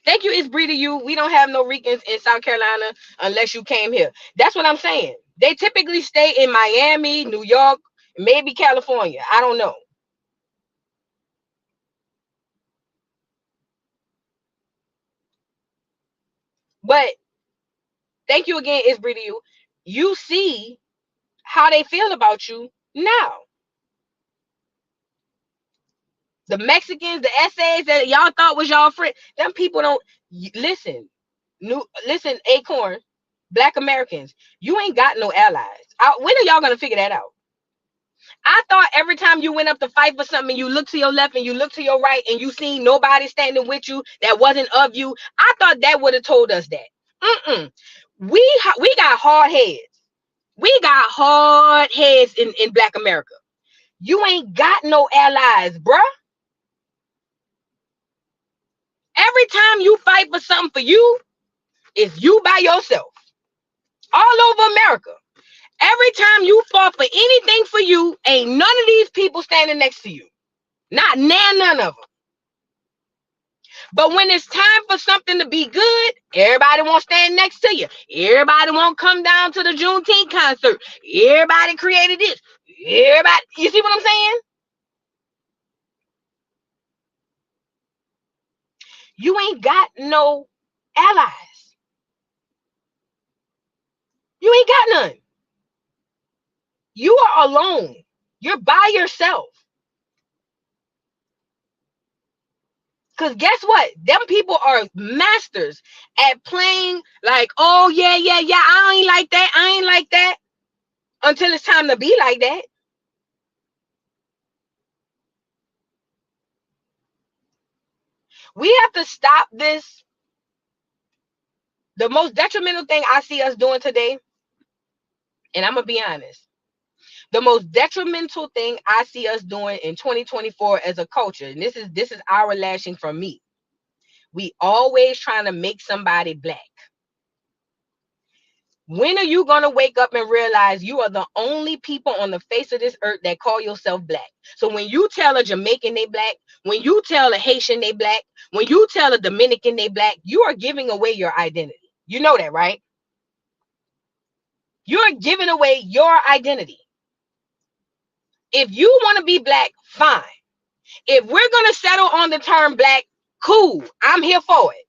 Thank you, it's breeding you. We don't have no Ricans in South Carolina unless you came here. That's what I'm saying. They typically stay in Miami, New York, maybe California. I don't know. But thank you again, it's breeding you. You see how they feel about you now. The Mexicans, the essays that y'all thought was y'all friend, them people don't listen. Listen, Acorn, Black Americans, you ain't got no allies. When are y'all gonna figure that out? I thought every time you went up to fight for something, you look to your left and you look to your right and you see nobody standing with you that wasn't of you. I thought that would have told us that. We got hard heads. We got hard heads in Black America. You ain't got no allies, bruh. Every time you fight for something for you, it's you by yourself. All over America. Every time you fought for anything for you, ain't none of these people standing next to you. None of them. But when it's time for something to be good, everybody won't stand next to you. Everybody won't come down to the Juneteenth concert. Everybody created this. Everybody, you see what I'm saying? You ain't got no allies. You ain't got none. You are alone. You're by yourself. Because guess what? Them people are masters at playing like, oh, yeah, I ain't like that. Until it's time to be like that. We have to stop this. The most detrimental thing I see us doing today, and I'm going to be honest, the most detrimental thing I see us doing in 2024 as a culture, and this is our lashing from me. We always trying to make somebody black. When are you going to wake up and realize you are the only people on the face of this earth that call yourself black? So when you tell a Jamaican they black, when you tell a Haitian they black, when you tell a Dominican they black, you are giving away your identity. You know that, right? You're giving away your identity. If you want to be black, fine. If we're going to settle on the term black, cool. I'm here for it.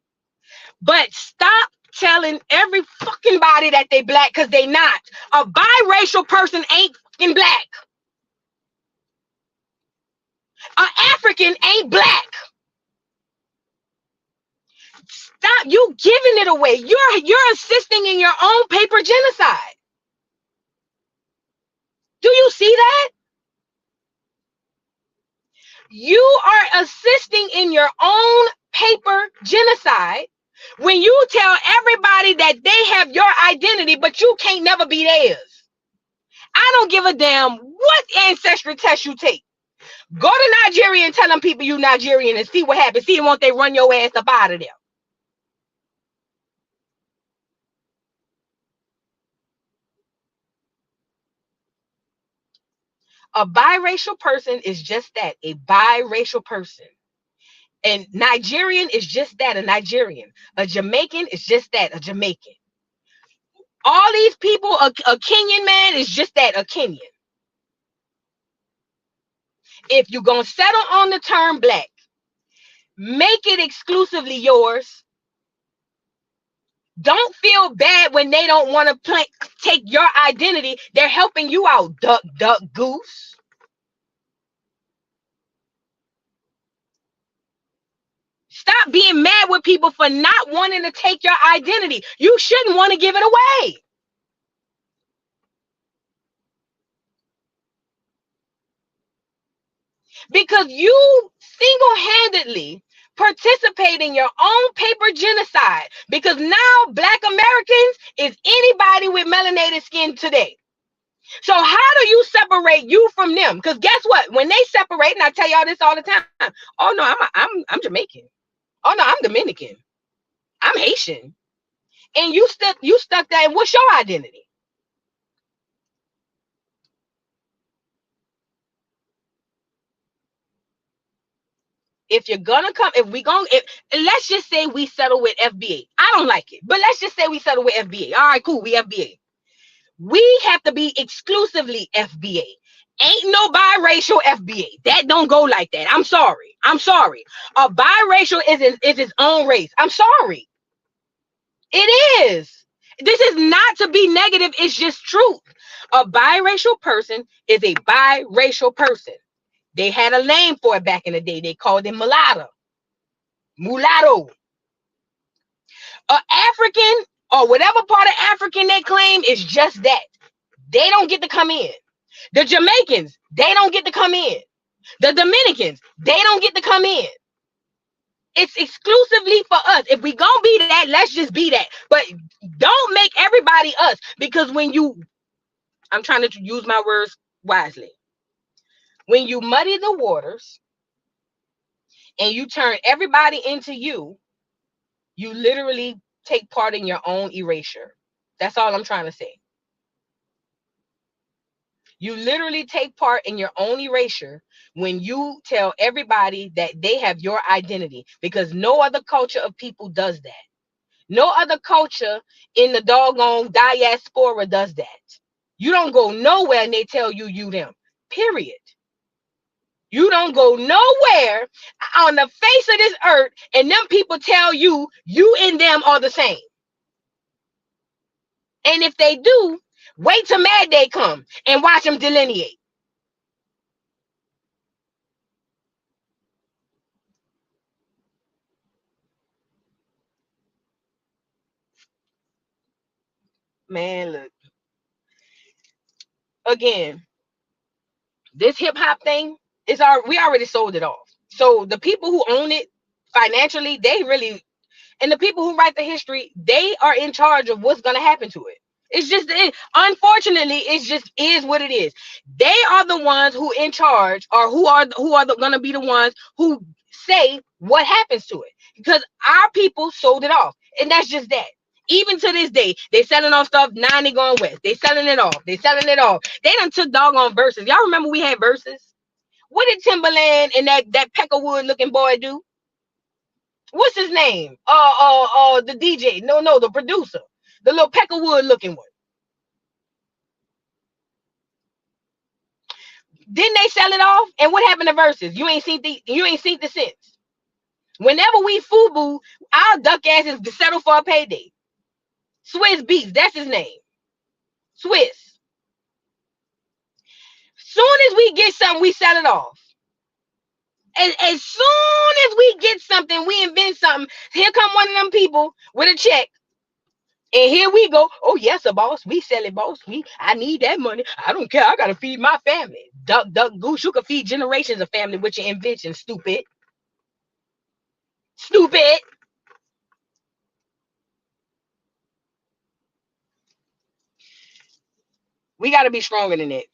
But stop telling every fucking body that they black, because they not. A biracial person ain't fucking black. An African ain't black. Stop you giving it away. You're assisting in your own paper genocide. Do you see that? You are assisting in your own paper genocide when you tell everybody that they have your identity, but you can't never be theirs. I don't give a damn what ancestry test you take. Go to Nigeria and tell them people you Nigerian and see what happens. See, won't they run your ass up out of there? A biracial person is just that, a biracial person. And Nigerian is just that, a Nigerian. A Jamaican is just that, a Jamaican. All these people, a Kenyan man is just that, a Kenyan. If you're going to settle on the term black, make it exclusively yours. Don't feel bad when they don't want to take your identity. They're helping you out, duck, duck, goose. Stop being mad with people for not wanting to take your identity. You shouldn't want to give it away. Because you single-handedly participate in your own paper genocide. Because now Black Americans is anybody with melanated skin today. So how do you separate you from them? Because guess what? When they separate, and I tell y'all this all the time. Oh no, I'm Jamaican. Oh no, I'm Dominican. I'm Haitian. And you stuck there. And what's your identity? If you're gonna come, let's just say we settle with FBA. I don't like it, but let's just say we settle with FBA. All right, cool. We FBA. We have to be exclusively FBA. Ain't no biracial FBA. That don't go like that. I'm sorry. I'm sorry. A biracial is its own race. I'm sorry. It is. This is not to be negative. It's just truth. A biracial person is a biracial person. They had a name for it back in the day. They called it mulatto. Mulatto. A African or whatever part of African they claim is just that. They don't get to come in. The Jamaicans, they don't get to come in. The Dominicans, they don't get to come in. It's exclusively for us. If we gonna be that, let's just be that. But don't make everybody us. Because I'm trying to use my words wisely. When you muddy the waters and you turn everybody into you literally take part in your own erasure. That's all I'm trying to say. You literally take part in your own erasure when you tell everybody that they have your identity, because no other culture of people does that. No other culture in the doggone diaspora does that. You don't go nowhere and they tell you them. Period. You don't go nowhere on the face of this earth and them people tell you and them are the same. And if they do, wait till Mad Day come and watch them delineate. Man, look. Again, this hip hop thing we already sold it off. So the people who own it financially, and the people who write the history, they are in charge of what's going to happen to it. It's just, unfortunately, it just is what it is. They are the ones who in charge, or who are going to be the ones who say what happens to it, because our people sold it off, and that's just that. Even to this day, they selling off stuff. Now they going west. They selling it off. They selling it off. They done took doggone verses. Y'all remember we had verses? What did Timberland and that Peckerwood looking boy do? What's his name? The DJ. No, the producer. The little Peckerwood looking one. Didn't they sell it off? And what happened to verses? You ain't seen the sense. Whenever we FUBU, our duck asses settle for a payday. Swiss Beats, that's his name. Swiss. Soon as we get something, we sell it off. And as soon as we get something, we invent something. Here come one of them people with a check. And here we go. Oh, yes, a boss. We sell it, boss. I need that money. I don't care. I got to feed my family. Duck, goose. You can feed generations of family with your invention, stupid. Stupid. We got to be stronger than that.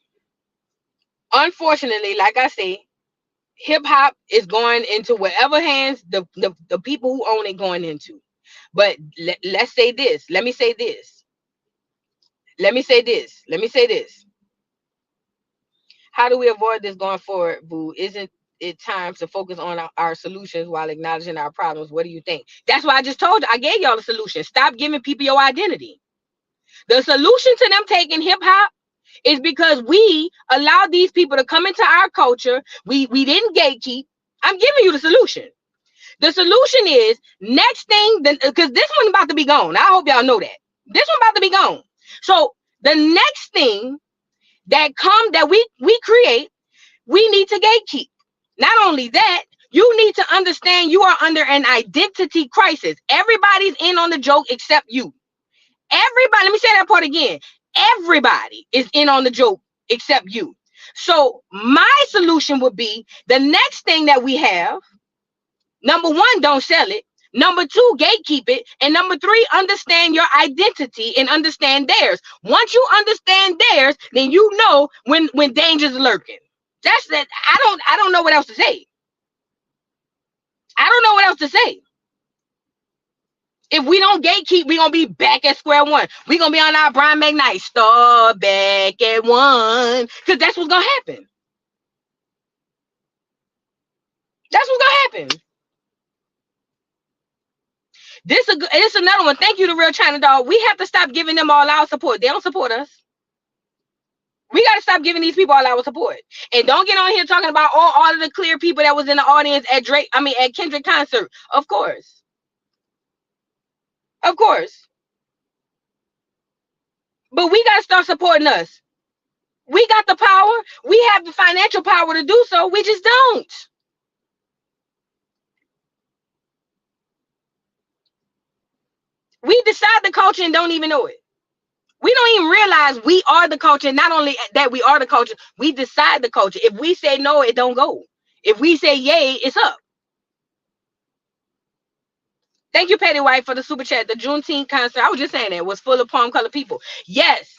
Unfortunately, like I say, hip hop is going into whatever hands the people who own it going into. But let's say this. Let me say this. How do we avoid this going forward, boo? Isn't it time to focus on our solutions while acknowledging our problems? What do you think? That's why I just told you. I gave y'all the solution. Stop giving people your identity. The solution to them taking hip hop is because we allowed these people to come into our culture. We didn't gatekeep. I'm giving you the solution. The solution is next thing, because this one about to be gone. I hope y'all know that. This one about to be gone. So the next thing that we create, we need to gatekeep. Not only that, you need to understand you are under an identity crisis. Everybody's in on the joke except you. Everybody, let me say that part again. Everybody is in on the joke except you. So my solution would be the next thing that we have, number one, don't sell it. Number two, gatekeep it. And number three, understand your identity and understand theirs. Once you understand theirs, then you know when danger's lurking. That's that. I don't know what else to say. I don't know what else to say. If we don't gatekeep, we're going to be back at square one. We're going to be on our Brian McKnight, start back at one. Because that's what's going to happen. That's what's going to happen. This another one. Thank you to Real China Dog. We have to stop giving them all our support. They don't support us. We got to stop giving these people all our support. And don't get on here talking about all of the clear people that was in the audience at Kendrick concert. Of course. Of course. But we got to start supporting us. We got the power. We have the financial power to do so. We just don't. We decide the culture and don't even know it. We don't even realize we are the culture. Not only that we are the culture, we decide the culture. If we say no, it don't go. If we say yay, it's up. Thank you, Petty White, for the super chat. The Juneteenth concert, I was just saying that, was full of palm colored people. Yes,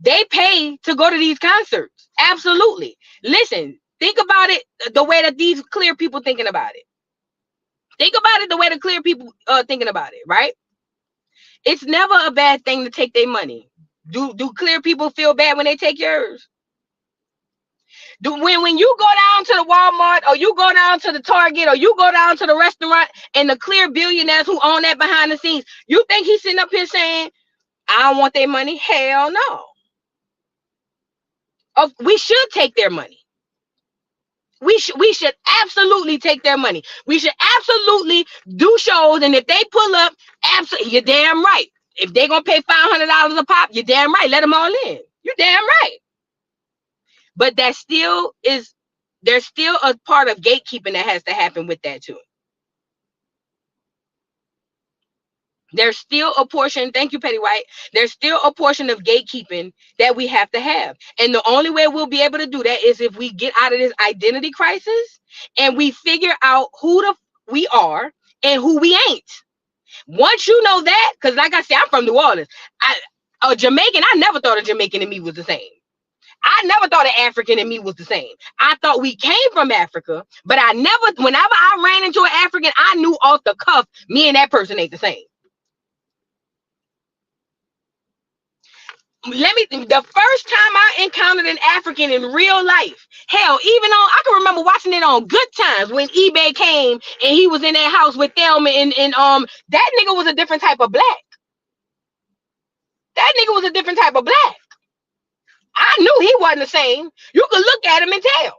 they pay to go to these concerts. Absolutely. Listen, think about it the way that these clear people thinking about it. Think about it the way the clear people thinking about it, right? It's never a bad thing to take their money. Do clear people feel bad when they take yours? When you go down to the Walmart or you go down to the Target or you go down to the restaurant and the clear billionaires who own that behind the scenes, you think he's sitting up here saying, I don't want their money? Hell no. We should take their money. We should absolutely take their money. We should absolutely do shows. And if they pull up, absolutely, you're damn right. If they're going to pay $500 a pop, you're damn right. Let them all in. You're damn right. But there's still a part of gatekeeping that has to happen with that too. There's still a portion, thank you, Petty White. There's still a portion of gatekeeping that we have to have. And the only way we'll be able to do that is if we get out of this identity crisis and we figure out who we are and who we ain't. Once you know that, because like I said, I'm from New Orleans. A Jamaican, I never thought a Jamaican and me was the same. I never thought an African and me was the same. I thought we came from Africa, but whenever I ran into an African, I knew off the cuff, me and that person ain't the same. The first time I encountered an African in real life, hell, I can remember watching it on Good Times when eBay came and he was in that house with Thelma and that nigga was a different type of black. That nigga was a different type of black. I knew he wasn't the same. You could look at him and tell.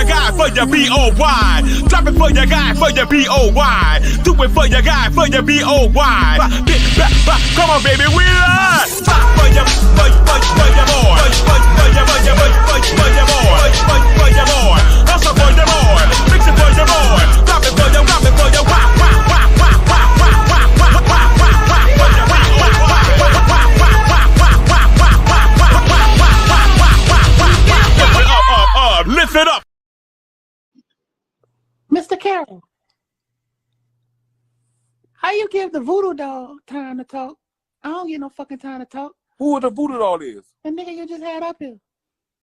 your guy, for your B-O-Y. Drop it for your guy, for your B-O-Y. Do it for your guy, for your B-O-Y. Come on, baby, we live. For your boy. For your boy. Hustle for your boy. Fix it for your boy. Drop it for your lift it up. Mr. Carroll, how you give the voodoo doll time to talk? I don't get no fucking time to talk. Who the voodoo doll is? The nigga you just had up here.